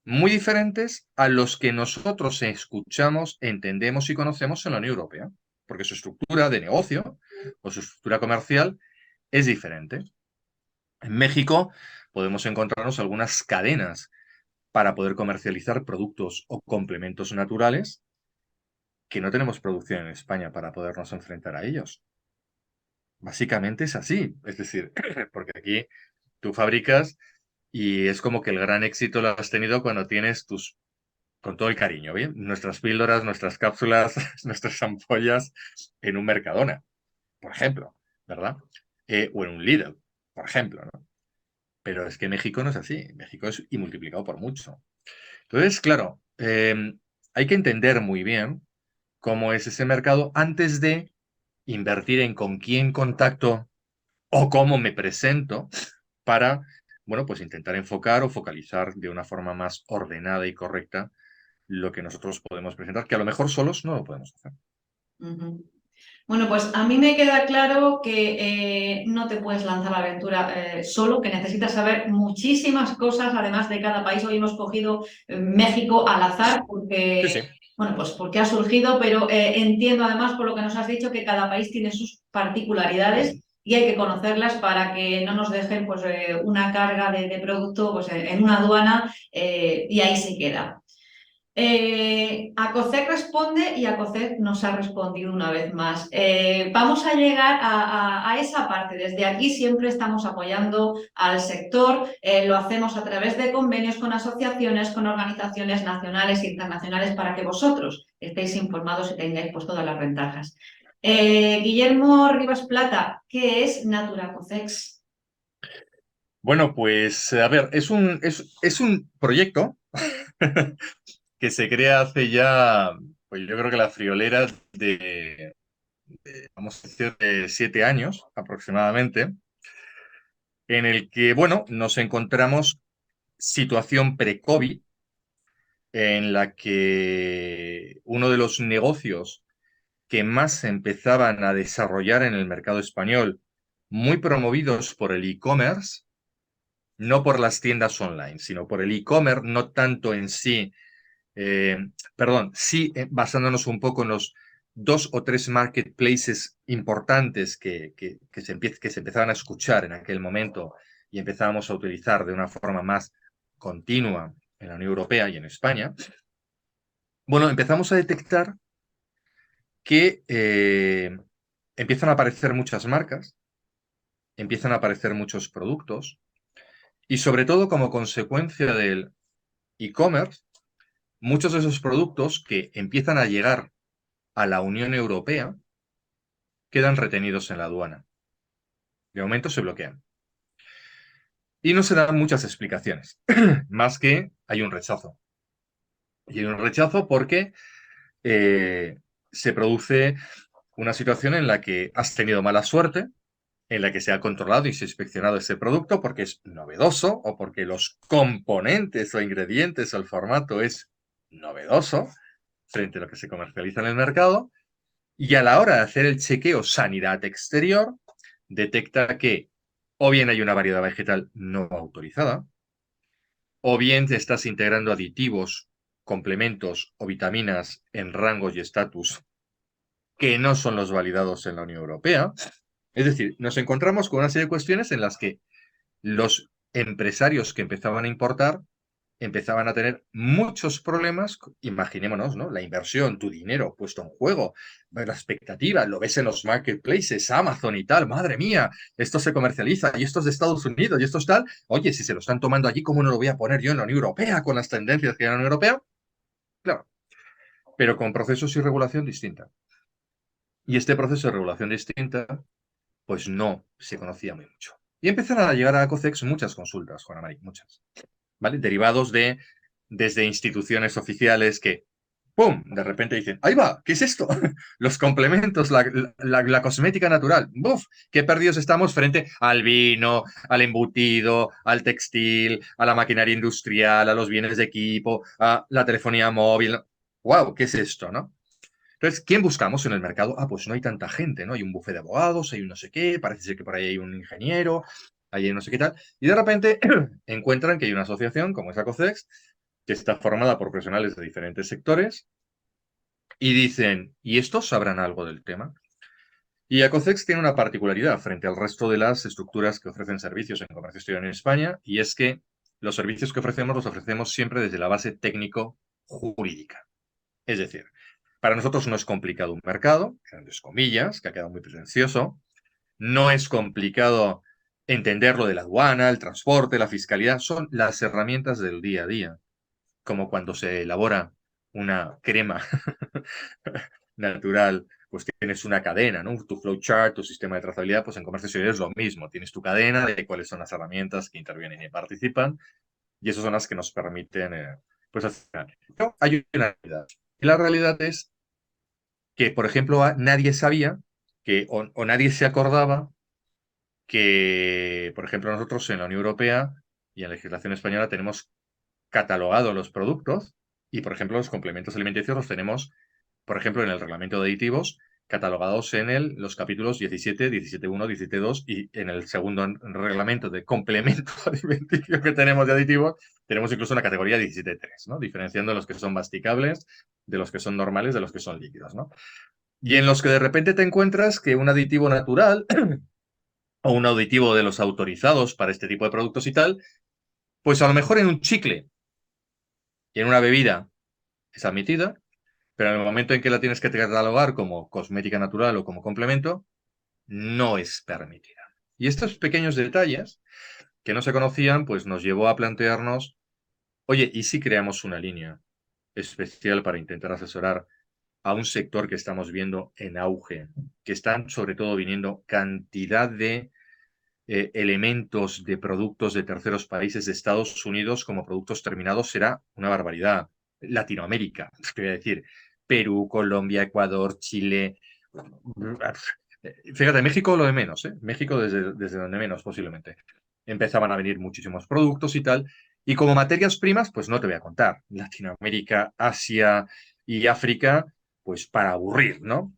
muy diferentes a los que nosotros escuchamos, entendemos y conocemos en la Unión Europea, porque su estructura de negocio o su estructura comercial es diferente. En México podemos encontrarnos algunas cadenas para poder comercializar productos o complementos naturales que no tenemos producción en España para podernos enfrentar a ellos. Básicamente es así, es decir, porque aquí tú fabricas y es como que el gran éxito lo has tenido cuando tienes con todo el cariño, ¿bien? Nuestras píldoras, nuestras cápsulas, nuestras ampollas en un Mercadona, por ejemplo, ¿verdad? O en un Lidl, por ejemplo, ¿no? Pero es que México no es así, México es y multiplicado por mucho. Entonces, claro, hay que entender muy bien cómo es ese mercado antes de invertir en con quién contacto o cómo me presento para, bueno, pues intentar enfocar o focalizar de una forma más ordenada y correcta lo que nosotros podemos presentar, que a lo mejor solos no lo podemos hacer. Ujú. Bueno, pues a mí me queda claro que no te puedes lanzar a la aventura solo, que necesitas saber muchísimas cosas, además de cada país. Hoy hemos cogido México al azar Sí, porque, sí. bueno, pues porque ha surgido, pero entiendo además por lo que nos has dicho que cada país tiene sus particularidades Ujú. y hay que conocerlas para que no nos dejen pues, una carga de producto pues, en una aduana y ahí se queda. Acocet responde y Acocet nos ha respondido una vez más. Vamos a llegar a esa parte. Desde aquí siempre estamos apoyando al sector. Lo hacemos a través de convenios con asociaciones, con organizaciones nacionales e internacionales para que vosotros estéis informados y tengáis pues, todas las ventajas. Guillermo Rivas Plata, ¿qué es Natura Cocex? Bueno, pues a ver, es un proyecto que se crea hace ya, pues yo creo que la friolera vamos a decir, de 7 años aproximadamente, en el que, bueno, nos encontramos situación pre-COVID, en la que uno de los negocios que más se empezaban a desarrollar en el mercado español, muy promovidos por el e-commerce, no por las tiendas online, sino por el e-commerce, no tanto en sí, eh, perdón, sí basándonos un poco en los 2 o 3 marketplaces importantes que se empezaban a escuchar en aquel momento y empezábamos a utilizar de una forma más continua en la Unión Europea y en España. Bueno, empezamos a detectar que empiezan a aparecer muchas marcas, empiezan a aparecer muchos productos y sobre todo como consecuencia del e-commerce, muchos de esos productos que empiezan a llegar a la Unión Europea quedan retenidos en la aduana. De momento se bloquean. Y no se dan muchas explicaciones, más que hay un rechazo. Y hay un rechazo porque se produce una situación en la que has tenido mala suerte, en la que se ha controlado y se ha inspeccionado ese producto porque es novedoso o porque los componentes o ingredientes o el formato es novedoso frente a lo que se comercializa en el mercado, y a la hora de hacer el chequeo sanidad exterior, detecta que o bien hay una variedad vegetal no autorizada, o bien te estás integrando aditivos, complementos o vitaminas en rangos y estatus que no son los validados en la Unión Europea. Es decir, nos encontramos con una serie de cuestiones en las que los empresarios que empezaban a importar empezaban a tener muchos problemas. Imaginémonos, ¿no? La inversión, tu dinero puesto en juego, la expectativa, lo ves en los marketplaces, Amazon y tal, madre mía, esto se comercializa y esto es de Estados Unidos y esto es tal. Oye, si se lo están tomando allí, ¿cómo no lo voy a poner yo en la Unión Europea con las tendencias que hay en la Unión Europea? Claro, pero con procesos y regulación distinta. Y este proceso de regulación distinta, pues no se conocía muy mucho. Y empezaron a llegar a COCEX muchas consultas, Juan Mari, muchas. ¿Vale? Derivados desde instituciones oficiales que, ¡pum!, de repente dicen, ¡ahí va! ¿Qué es esto? Los complementos, la cosmética natural. ¡Buf! ¿Qué perdidos estamos frente al vino, al embutido, al textil, a la maquinaria industrial, a los bienes de equipo, a la telefonía móvil? ¡Wow! ¿Qué es esto, no? Entonces, ¿quién buscamos en el mercado? Ah, pues no hay tanta gente, ¿no? Hay un bufete de abogados, hay un no sé qué, parece ser que por ahí hay un ingeniero, hay un no sé qué tal, y de repente encuentran que hay una asociación como es Acocex, que está formada por profesionales de diferentes sectores, y dicen, ¿y estos sabrán algo del tema? Y Acocex tiene una particularidad frente al resto de las estructuras que ofrecen servicios en comercio exterior en España, y es que los servicios que ofrecemos los ofrecemos siempre desde la base técnico-jurídica. Es decir, para nosotros no es complicado un mercado, grandes comillas, que ha quedado muy pretencioso. No es complicado entender lo de la aduana, el transporte, la fiscalidad. Son las herramientas del día a día. Como cuando se elabora una crema natural, pues tienes una cadena, ¿no? Tu flowchart, tu sistema de trazabilidad, pues en comercio exterior es lo mismo. Tienes tu cadena de cuáles son las herramientas que intervienen y participan, y esas son las que nos permiten, pues, hacer. Pero hay una realidad. Y la realidad es que, por ejemplo, nadie sabía que, o nadie se acordaba que, por ejemplo, nosotros en la Unión Europea y en la legislación española tenemos catalogados los productos y, por ejemplo, los complementos alimenticios los tenemos, por ejemplo, en el reglamento de aditivos, catalogados en los capítulos 17, 17.1, 17.2 y en el segundo reglamento de complemento alimenticio que tenemos de aditivos, tenemos incluso una categoría 17.3, ¿no? Diferenciando los que son masticables de los que son normales, de los que son líquidos, ¿no? Y en los que de repente te encuentras que un aditivo natural o un aditivo de los autorizados para este tipo de productos y tal, pues a lo mejor en un chicle y en una bebida es admitida, pero en el momento en que la tienes que catalogar como cosmética natural o como complemento, no es permitida. Y estos pequeños detalles que no se conocían, pues nos llevó a plantearnos, oye, ¿y si creamos una línea especial para intentar asesorar a un sector que estamos viendo en auge, que están sobre todo viniendo cantidad de elementos de productos de terceros países de Estados Unidos como productos terminados? Será una barbaridad. Latinoamérica, te voy a decir, Perú, Colombia, Ecuador, Chile. Fíjate, México lo de menos, ¿eh? México desde donde menos posiblemente. Empezaban a venir muchísimos productos y tal. Y como materias primas, pues no te voy a contar. Latinoamérica, Asia y África, pues para aburrir, ¿no?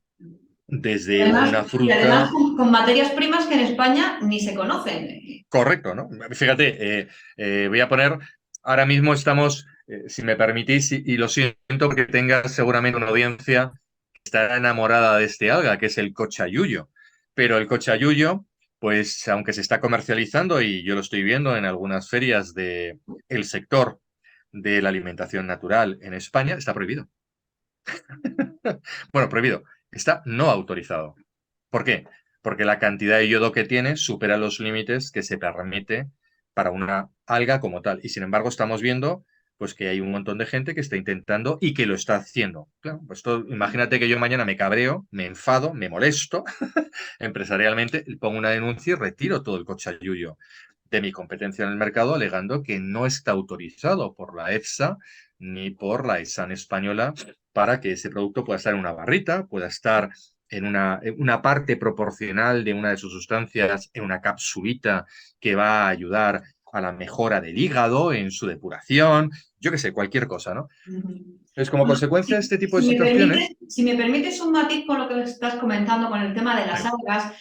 Desde Además, una y además fruta. con materias primas que en España ni se conocen. Correcto, ¿no? Fíjate, voy a poner, ahora mismo estamos, si me permitís, y lo siento porque tenga seguramente una audiencia que está enamorada de este alga, que es el cochayuyo. Pero el cochayuyo, pues aunque se está comercializando y yo lo estoy viendo en algunas ferias del sector de la alimentación natural en España, está prohibido. Bueno, prohibido, está no autorizado. ¿Por qué? Porque la cantidad de yodo que tiene supera los límites que se permite para una alga como tal. Y sin embargo, estamos viendo pues que hay un montón de gente que está intentando y que lo está haciendo. Claro, pues imagínate que yo mañana me cabreo, me enfado, me molesto empresarialmente, pongo una denuncia y retiro todo el cochayuyo de mi competencia en el mercado, alegando que no está autorizado por la EFSA ni por la ESAN española para que ese producto pueda estar en una barrita, pueda estar en una parte proporcional de una de sus sustancias en una capsulita que va a ayudar a la mejora del hígado, en su depuración, yo qué sé, cualquier cosa, ¿no? Ujú. Entonces, como Bueno, consecuencia de este tipo de situaciones, si me permites un matiz con lo que estás comentando con el tema de las algas,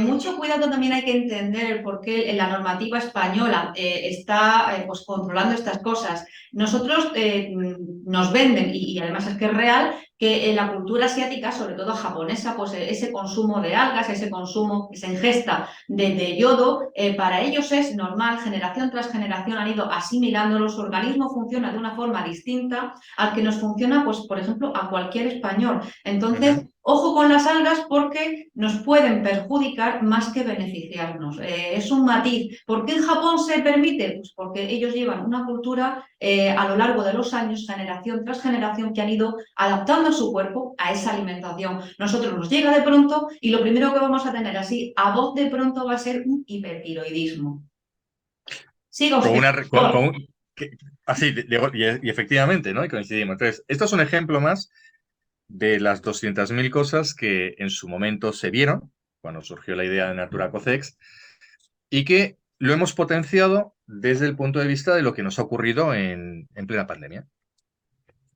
mucho cuidado también hay que entender por qué la normativa española está pues, controlando estas cosas. Nosotros nos venden, y además es que es real, que en la cultura asiática, sobre todo japonesa, pues ese consumo de algas, ese consumo, esa ingesta de yodo, para ellos es normal, generación tras generación han ido asimilándolo, su organismo funciona de una forma distinta al que nos funciona, pues, por ejemplo, a cualquier español. Entonces, uh-huh. ojo con las algas porque nos pueden perjudicar más que beneficiarnos. Es un matiz. ¿Por qué en Japón se permite? Pues porque ellos llevan una cultura a lo largo de los años, generación tras generación, que han ido adaptando su cuerpo a esa alimentación. Nosotros nos llega de pronto y lo primero que vamos a tener así a voz de pronto va a ser un hipertiroidismo. Siga Con usted, una, por favor. así, y efectivamente, ¿no? Y coincidimos. Entonces, esto es un ejemplo más de las 200.000 cosas que en su momento se vieron cuando surgió la idea de Natura Cocex y que lo hemos potenciado desde el punto de vista de lo que nos ha ocurrido en plena pandemia.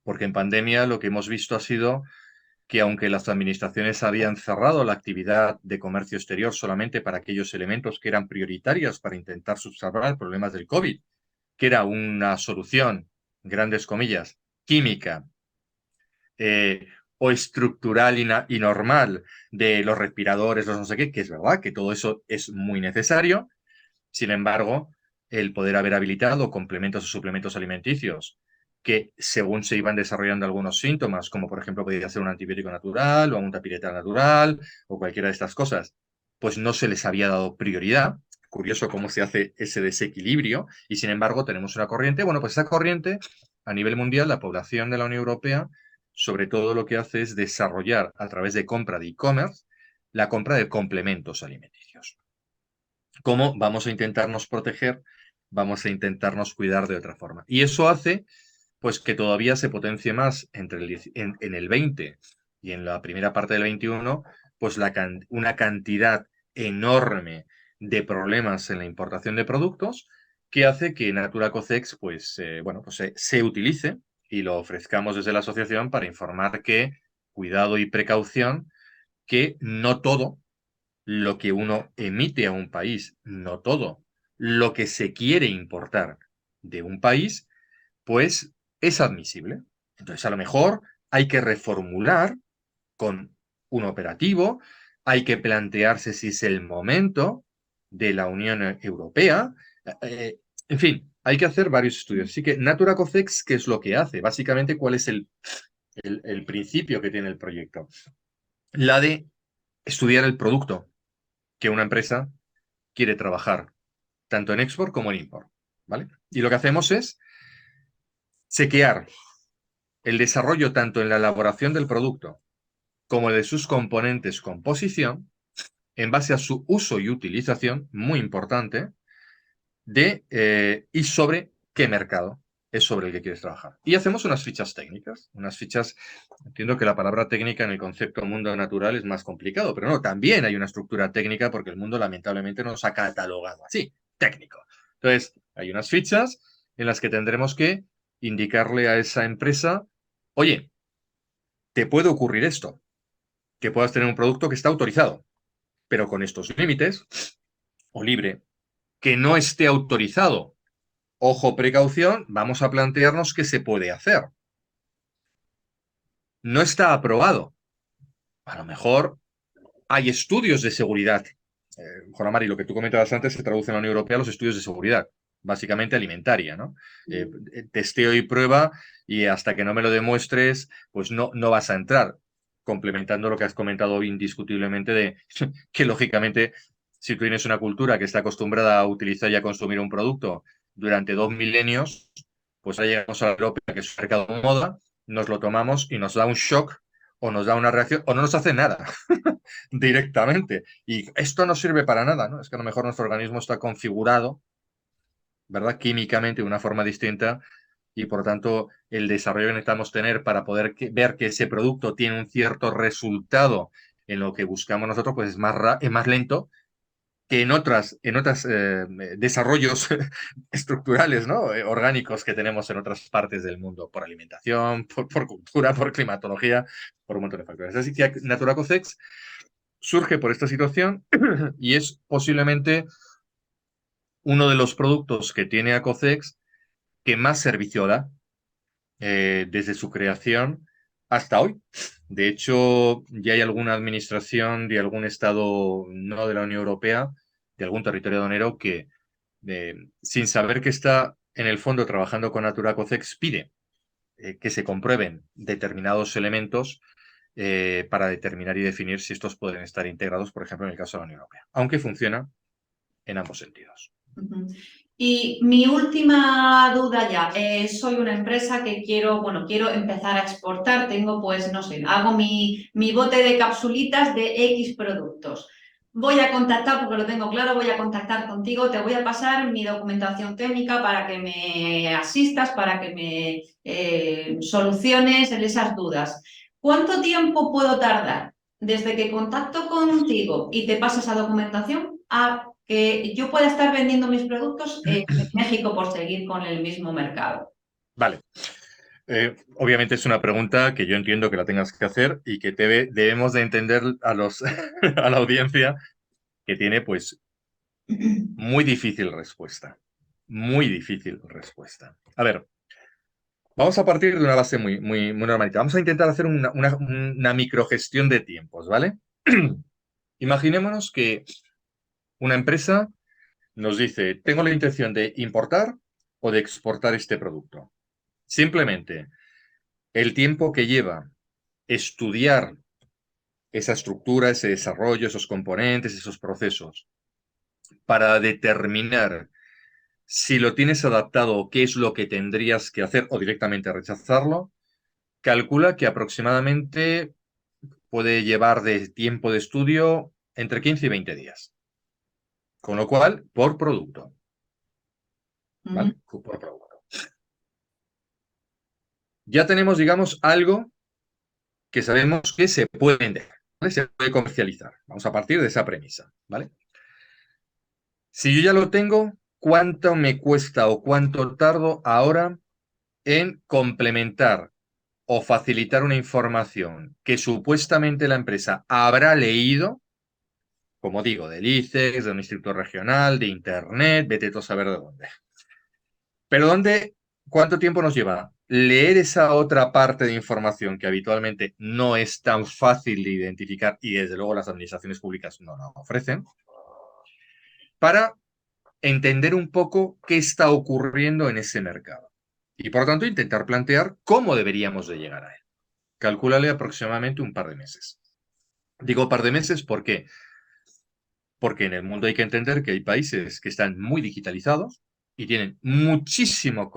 Porque en pandemia lo que hemos visto ha sido que aunque las administraciones habían cerrado la actividad de comercio exterior solamente para aquellos elementos que eran prioritarios para intentar subsanar problemas del COVID, que era una solución, grandes comillas, química o estructural y normal de los respiradores, los no sé qué, que es verdad que todo eso es muy necesario. Sin embargo, el poder haber habilitado complementos o suplementos alimenticios que según se iban desarrollando algunos síntomas, como por ejemplo podría ser un antibiótico natural o un tapiretal natural o cualquiera de estas cosas, pues no se les había dado prioridad. Curioso cómo se hace ese desequilibrio y sin embargo tenemos una corriente. Bueno, pues esa corriente a nivel mundial, la población de la Unión Europea, sobre todo lo que hace es desarrollar a través de compra de e-commerce la compra de complementos alimenticios. ¿Cómo vamos a intentarnos proteger? Vamos a intentarnos cuidar de otra forma. Y eso hace pues que todavía se potencie más en el 20 y en la primera parte del 21, pues una cantidad enorme de problemas en la importación de productos que hace que Natura Cocex pues, se utilice y lo ofrezcamos desde la asociación para informar que cuidado y precaución, que no todo lo que uno emite a un país, no todo lo que se quiere importar de un país, pues es admisible. Entonces, a lo mejor hay que reformular con un operativo, hay que plantearse si es el momento de la Unión Europea, en fin, hay que hacer varios estudios. Así que Natura Cocex, ¿qué es lo que hace? Básicamente, ¿cuál es el principio que tiene el proyecto? La de estudiar el producto que una empresa quiere trabajar, tanto en export como en import, ¿vale? Y lo que hacemos es chequear el desarrollo tanto en la elaboración del producto como de sus componentes composición, en base a su uso y utilización, muy importante, y sobre qué mercado es sobre el que quieres trabajar. Y hacemos unas fichas técnicas, unas fichas, entiendo que la palabra técnica en el concepto mundo natural es más complicado, pero no, también hay una estructura técnica porque el mundo lamentablemente nos ha catalogado así, técnico. Entonces, hay unas fichas en las que tendremos que indicarle a esa empresa, oye, te puede ocurrir esto, que puedas tener un producto que está autorizado, pero con estos límites, o libre, que no esté autorizado. Ojo, precaución, vamos a plantearnos qué se puede hacer. No está aprobado. A lo mejor hay estudios de seguridad. Juan Mari, lo que tú comentabas antes se traduce en la Unión Europea a los estudios de seguridad, básicamente alimentaria, ¿no? Testeo y prueba y hasta que no me lo demuestres, pues no vas a entrar. Complementando lo que has comentado indiscutiblemente de que, lógicamente, si tú tienes una cultura que está acostumbrada a utilizar y a consumir un producto durante 2 milenios, pues ahora llegamos a la Europea, que es un mercado de moda, nos lo tomamos y nos da un shock o nos da una reacción o no nos hace nada directamente. Y esto no sirve para nada, ¿no? Es que a lo mejor nuestro organismo está configurado, ¿verdad? Químicamente de una forma distinta y por tanto el desarrollo que necesitamos tener para poder ver que ese producto tiene un cierto resultado en lo que buscamos nosotros, pues es más lento que en otros desarrollos estructurales, ¿no? Orgánicos que tenemos en otras partes del mundo, por alimentación, por cultura, por climatología, por un montón de factores. Así que Natura Cocex surge por esta situación y es posiblemente uno de los productos que tiene Acocex que más servicio da desde su creación hasta hoy. De hecho, ya hay alguna administración de algún estado no de la Unión Europea, de algún territorio aduanero, que sin saber que está en el fondo trabajando con Natura Cocex, pide que se comprueben determinados elementos para determinar y definir si estos pueden estar integrados, por ejemplo, en el caso de la Unión Europea, aunque funciona en ambos sentidos. Y mi última duda ya, soy una empresa que quiero empezar a exportar, tengo pues, no sé, hago mi bote de capsulitas de X productos. Voy a contactar, porque lo tengo claro, voy a contactar contigo, te voy a pasar mi documentación técnica para que me asistas, para que me soluciones esas dudas. ¿Cuánto tiempo puedo tardar desde que contacto contigo y te paso esa documentación a que yo pueda estar vendiendo mis productos en México por seguir con el mismo mercado? Vale. Obviamente es una pregunta que yo entiendo que la tengas que hacer y que debemos de entender a la audiencia que tiene pues muy difícil respuesta. Muy difícil respuesta. A ver, vamos a partir de una base muy normalita. Vamos a intentar hacer una microgestión de tiempos, ¿vale? Imaginémonos que una empresa nos dice, tengo la intención de importar o de exportar este producto. Simplemente el tiempo que lleva estudiar esa estructura, ese desarrollo, esos componentes, esos procesos, para determinar si lo tienes adaptado o qué es lo que tendrías que hacer o directamente rechazarlo, calcula que aproximadamente puede llevar de tiempo de estudio entre 15 y 20 días. Con lo cual, por producto. ¿Vale? Por producto. Ya tenemos, digamos, algo que sabemos que se puede vender, ¿vale? Se puede comercializar. Vamos a partir de esa premisa, ¿vale? Si yo ya lo tengo, ¿cuánto me cuesta o cuánto tardo ahora en complementar o facilitar una información que supuestamente la empresa habrá leído, como digo, del ICEX, de un instituto regional, de Internet, vete tú a saber de dónde? Pero ¿cuánto tiempo nos lleva leer esa otra parte de información que habitualmente no es tan fácil de identificar y desde luego las administraciones públicas no nos ofrecen, para entender un poco qué está ocurriendo en ese mercado? Y por tanto intentar plantear cómo deberíamos de llegar a él. Calcúlale aproximadamente un par de meses. Digo par de meses, ¿por qué? Porque en el mundo hay que entender que hay países que están muy digitalizados y tienen muchísima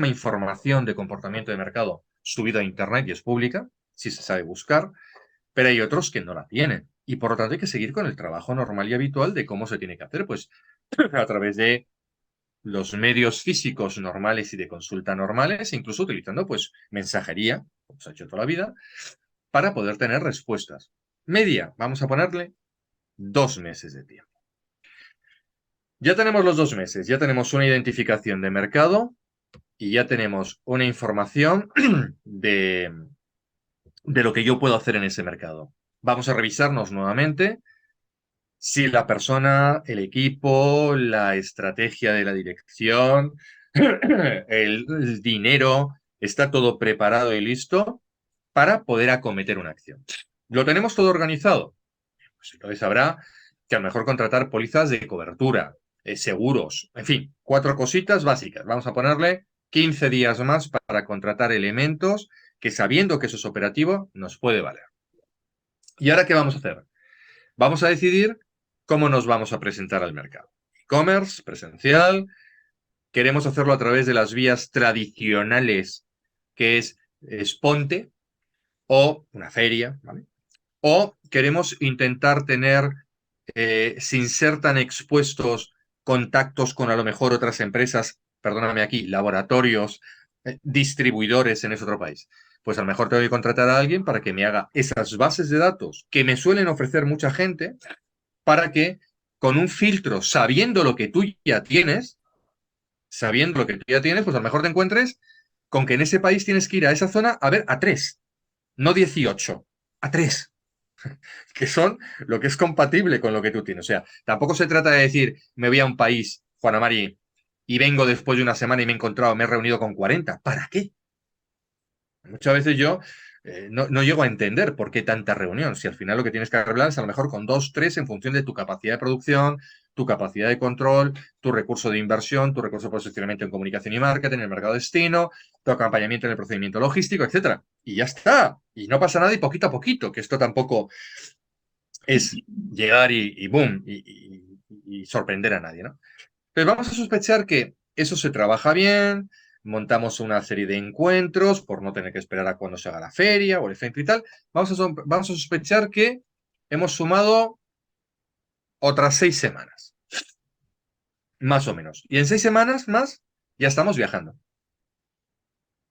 información de comportamiento de mercado subida a Internet y es pública, si se sabe buscar, pero hay otros que no la tienen. Y por lo tanto hay que seguir con el trabajo normal y habitual de cómo se tiene que hacer, pues a través de los medios físicos normales y de consulta normales, incluso utilizando pues mensajería, como se ha hecho toda la vida, para poder tener respuestas. Media, vamos a ponerle 2 meses de tiempo. Ya tenemos los 2 meses, ya tenemos una identificación de mercado y ya tenemos una información de lo que yo puedo hacer en ese mercado. Vamos a revisarnos nuevamente si la persona, el equipo, la estrategia de la dirección, el dinero, está todo preparado y listo para poder acometer una acción. ¿Lo tenemos todo organizado? Pues entonces habrá que a lo mejor contratar pólizas de cobertura, seguros, en fin, 4 cositas básicas. Vamos a ponerle 15 días más para contratar elementos que, sabiendo que eso es operativo, nos puede valer. ¿Y ahora qué vamos a hacer? Vamos a decidir cómo nos vamos a presentar al mercado. E-commerce, presencial, queremos hacerlo a través de las vías tradicionales, que es Ponte o una feria, ¿vale? O queremos intentar tener, sin ser tan expuestos, contactos con a lo mejor otras empresas, perdóname aquí, laboratorios, distribuidores en ese otro país. Pues a lo mejor tengo que contratar a alguien para que me haga esas bases de datos que me suelen ofrecer mucha gente, para que con un filtro, sabiendo lo que tú ya tienes, pues a lo mejor te encuentres con que en ese país tienes que ir a esa zona a ver a 3, no 18, a 3, que son lo que es compatible con lo que tú tienes. O sea, tampoco se trata de decir, me voy a un país, Juana Mari, y vengo después de una semana y me he encontrado, me he reunido con 40. ¿Para qué? Muchas veces yo no llego a entender por qué tanta reunión. Si al final lo que tienes que arreglar es a lo mejor con 2, 3 en función de tu capacidad de producción, tu capacidad de control, tu recurso de inversión, tu recurso de posicionamiento en comunicación y marketing, en el mercado destino, tu acompañamiento en el procedimiento logístico, etcétera. Y ya está. Y no pasa nada y poquito a poquito, que esto tampoco es llegar y boom, y sorprender a nadie, ¿no? Pero vamos a sospechar que eso se trabaja bien, montamos una serie de encuentros por no tener que esperar a cuando se haga la feria o el evento y tal. Vamos a sospechar que hemos sumado otras 6 semanas, más o menos. Y en 6 semanas más ya estamos viajando.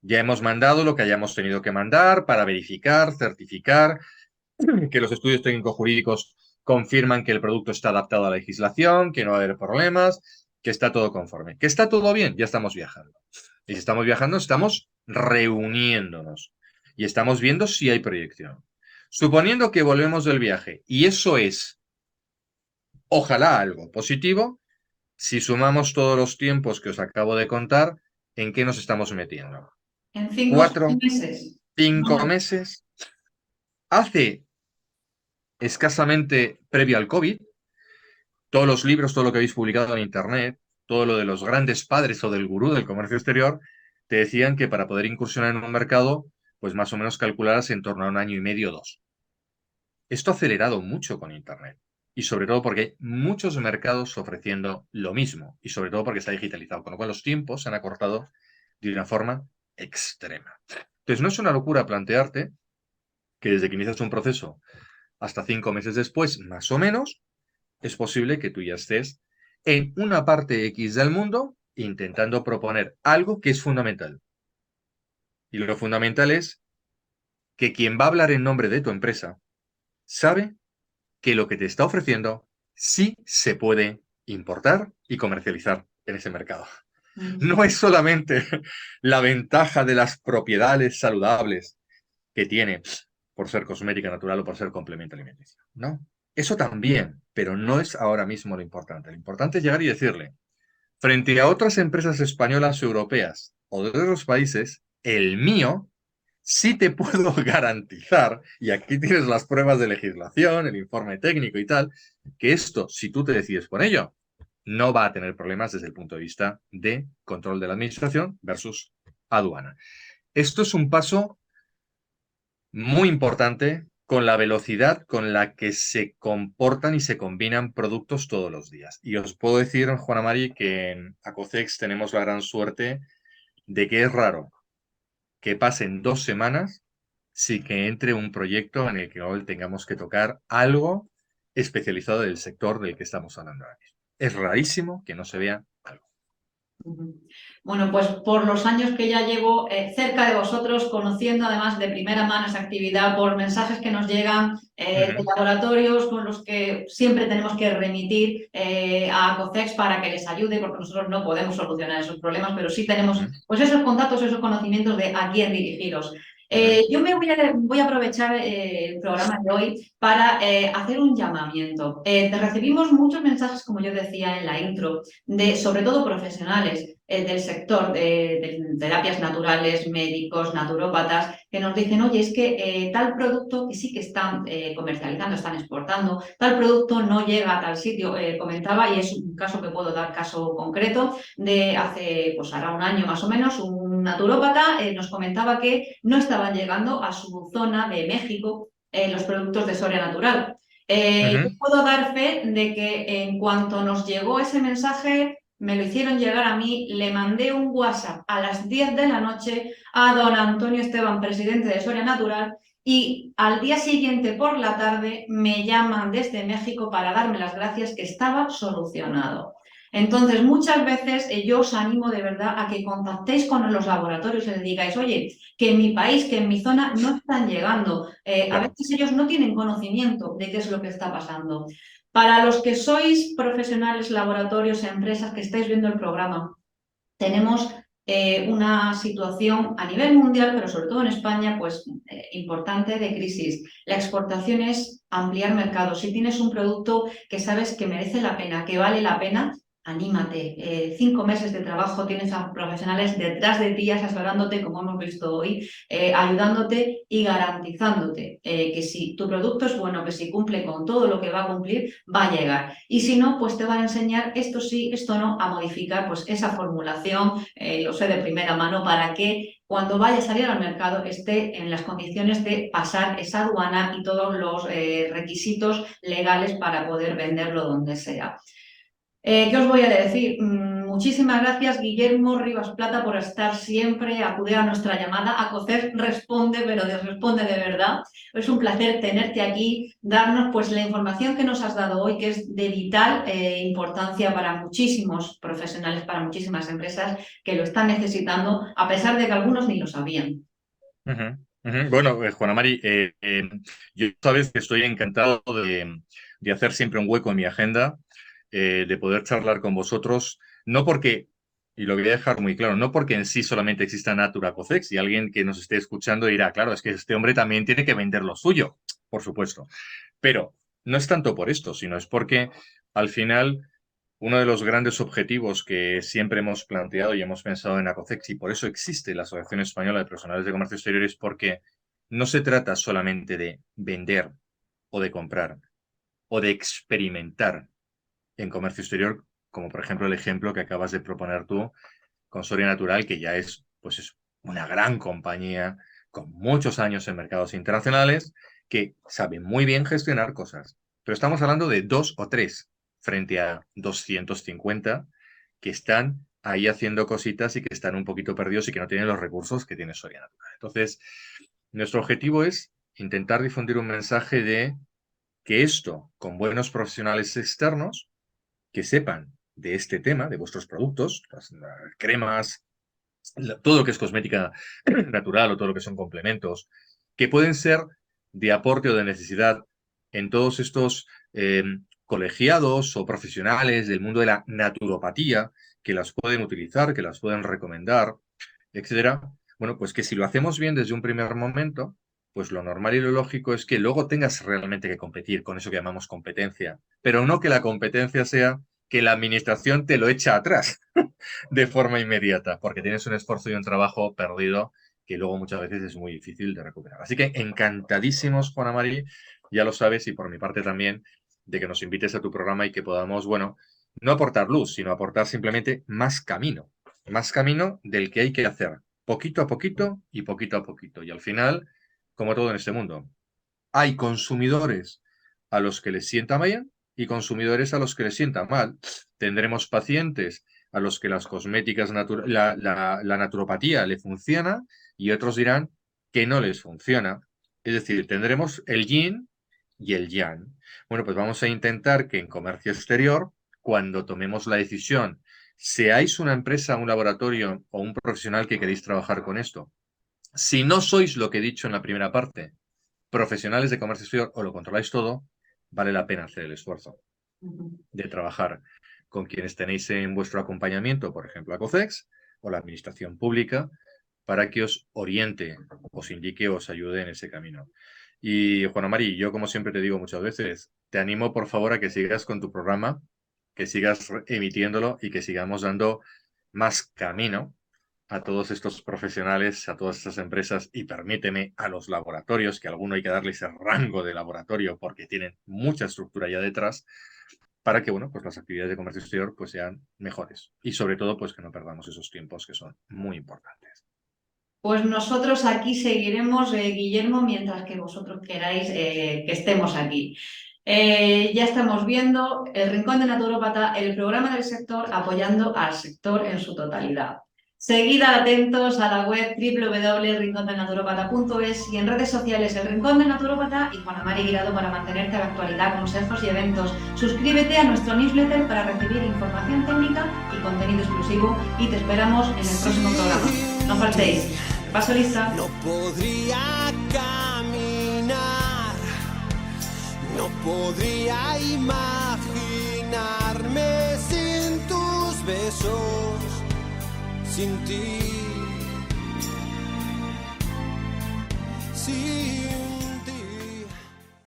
Ya hemos mandado lo que hayamos tenido que mandar para verificar, certificar, que los estudios técnico-jurídicos confirman que el producto está adaptado a la legislación, que no va a haber problemas, que está todo conforme. Que está todo bien, ya estamos viajando. Y si estamos viajando, estamos reuniéndonos. Y estamos viendo si hay proyección. Suponiendo que volvemos del viaje, y eso es, ojalá, algo positivo, si sumamos todos los tiempos que os acabo de contar, ¿en qué nos estamos metiendo? En 5 o 6 4, meses. 5 No. meses. Hace escasamente previo al COVID, todos los libros, todo lo que habéis publicado en Internet, todo lo de los grandes padres o del gurú del comercio exterior, te decían que para poder incursionar en un mercado, pues más o menos calcularas en torno a 1 año y medio, 2. Esto ha acelerado mucho con Internet. Y sobre todo porque hay muchos mercados ofreciendo lo mismo. Y sobre todo porque está digitalizado. Con lo cual los tiempos se han acortado de una forma extrema. Entonces no es una locura plantearte que desde que inicias un proceso hasta 5 meses después, más o menos, es posible que tú ya estés en una parte X del mundo intentando proponer algo que es fundamental. Y lo fundamental es que quien va a hablar en nombre de tu empresa sabe que lo que te está ofreciendo sí se puede importar y comercializar en ese mercado. No es solamente la ventaja de las propiedades saludables que tiene por ser cosmética natural o por ser complemento alimenticio. No, eso también, pero no es ahora mismo lo importante. Lo importante es llegar y decirle, frente a otras empresas españolas o europeas o de otros países, el mío sí te puedo garantizar, y aquí tienes las pruebas de legislación, el informe técnico y tal, que esto, si tú te decides por ello, no va a tener problemas desde el punto de vista de control de la administración versus aduana. Esto es un paso muy importante con la velocidad con la que se comportan y se combinan productos todos los días. Y os puedo decir, Juana Mari, que en Acocex tenemos la gran suerte de que es raro que pasen 2 semanas sin que entre un proyecto en el que hoy tengamos que tocar algo especializado del sector del que estamos hablando ahora mismo. Es rarísimo que no se vea algo. Bueno, pues por los años que ya llevo cerca de vosotros, conociendo además de primera mano esa actividad, por mensajes que nos llegan de laboratorios con los que siempre tenemos que remitir a Acocex para que les ayude, porque nosotros no podemos solucionar esos problemas, pero sí tenemos pues esos contactos, esos conocimientos de a quién dirigiros. Yo voy a aprovechar el programa de hoy para hacer un llamamiento. Recibimos muchos mensajes, como yo decía en la intro, de sobre todo profesionales del sector de terapias naturales, médicos, naturópatas, que nos dicen, oye, es que tal producto que sí que están comercializando, están exportando, tal producto no llega a tal sitio. Comentaba, y es un caso que puedo dar caso concreto, de hace, pues hará un año más o menos, un naturópata nos comentaba que no estaban llegando a su zona de México los productos de Soria Natural. Yo puedo dar fe de que en cuanto nos llegó ese mensaje, me lo hicieron llegar a mí, le mandé un WhatsApp a las 10 de la noche a don Antonio Esteban, presidente de Soria Natural, y al día siguiente por la tarde me llaman desde México para darme las gracias que estaba solucionado. Entonces, muchas veces yo os animo de verdad a que contactéis con los laboratorios y les digáis, oye, que en mi país, que en mi zona no están llegando. A veces ellos no tienen conocimiento de qué es lo que está pasando. Para los que sois profesionales, laboratorios, empresas que estáis viendo el programa, tenemos una situación a nivel mundial, pero sobre todo en España, pues importante de crisis. La exportación es ampliar mercados. Si tienes un producto que sabes que merece la pena, que vale la pena, anímate. 5 meses de trabajo, tienes a profesionales detrás de ti asesorándote, como hemos visto hoy, ayudándote y garantizándote que si tu producto es bueno, que si cumple con todo lo que va a cumplir, va a llegar. Y si no, pues te van a enseñar esto sí, esto no, a modificar pues esa formulación, lo sé de primera mano, para que cuando vaya a salir al mercado esté en las condiciones de pasar esa aduana y todos los requisitos legales para poder venderlo donde sea. ¿Qué os voy a decir? Muchísimas gracias, Guillermo Rivas Plata, por estar siempre, acudir a nuestra llamada. Acocex responde, pero responde de verdad. Es un placer tenerte aquí, darnos pues la información que nos has dado hoy, que es de vital importancia para muchísimos profesionales, para muchísimas empresas que lo están necesitando, a pesar de que algunos ni lo sabían. Bueno, Juana Mari, yo sabes que estoy encantado de hacer siempre un hueco en mi agenda, de poder charlar con vosotros, no porque, y lo quería dejar muy claro, no porque en sí solamente exista Natura Cocex y alguien que nos esté escuchando dirá, claro, es que este hombre también tiene que vender lo suyo, por supuesto, pero no es tanto por esto, sino es porque al final uno de los grandes objetivos que siempre hemos planteado y hemos pensado en Acocex, y por eso existe la Asociación Española de Profesionales de Comercio Exterior, es porque no se trata solamente de vender o de comprar o de experimentar en comercio exterior, como por ejemplo el ejemplo que acabas de proponer tú con Soria Natural, que ya es, pues es una gran compañía con muchos años en mercados internacionales, que sabe muy bien gestionar cosas. Pero estamos hablando de 2 o 3 frente a 250 que están ahí haciendo cositas y que están un poquito perdidos y que no tienen los recursos que tiene Soria Natural. Entonces, nuestro objetivo es intentar difundir un mensaje de que esto, con buenos profesionales externos, que sepan de este tema, de vuestros productos, las cremas, todo lo que es cosmética natural o todo lo que son complementos, que pueden ser de aporte o de necesidad en todos estos colegiados o profesionales del mundo de la naturopatía, que las pueden utilizar, que las pueden recomendar, etcétera. Bueno, pues que si lo hacemos bien desde un primer momento, pues lo normal y lo lógico es que luego tengas realmente que competir con eso que llamamos competencia, pero no que la competencia sea que la administración te lo echa atrás de forma inmediata, porque tienes un esfuerzo y un trabajo perdido que luego muchas veces es muy difícil de recuperar. Así que encantadísimos, Juana María, ya lo sabes, y por mi parte también, de que nos invites a tu programa y que podamos, bueno, no aportar luz, sino aportar simplemente más camino del que hay que hacer, poquito a poquito y poquito a poquito. Y al final, como todo en este mundo, hay consumidores a los que les sienta bien y consumidores a los que les sienta mal. Tendremos pacientes a los que las cosméticas, la naturopatía le funciona y otros dirán que no les funciona. Es decir, tendremos el yin y el yang. Bueno, pues vamos a intentar que en comercio exterior, cuando tomemos la decisión, seáis una empresa, un laboratorio o un profesional que queréis trabajar con esto, si no sois lo que he dicho en la primera parte, profesionales de comercio exterior o lo controláis todo, vale la pena hacer el esfuerzo de trabajar con quienes tenéis en vuestro acompañamiento, por ejemplo, a COCEX o la administración pública, para que os oriente, os indique, os ayude en ese camino. Y Juana Mari, yo como siempre te digo muchas veces, te animo por favor a que sigas con tu programa, que sigas emitiéndolo y que sigamos dando más camino a todos estos profesionales, a todas estas empresas y permíteme a los laboratorios, que a alguno hay que darle ese rango de laboratorio porque tienen mucha estructura ya detrás, para que, bueno, pues las actividades de comercio exterior pues sean mejores y sobre todo pues que no perdamos esos tiempos que son muy importantes. Pues nosotros aquí seguiremos, Guillermo, mientras que vosotros queráis que estemos aquí. Ya estamos viendo el Rincón de Naturópata, el programa del sector apoyando al sector en su totalidad. Seguid atentos a la web www.rincondenaturopata.es y en redes sociales El Rincón de Naturópata y Juana María Guirado para mantenerte a la actualidad, consejos y eventos. Suscríbete a nuestro newsletter para recibir información técnica y contenido exclusivo y te esperamos en el próximo programa. No faltéis. Paso lista. No podría caminar, no podría imaginarme sin tus besos, sin ti.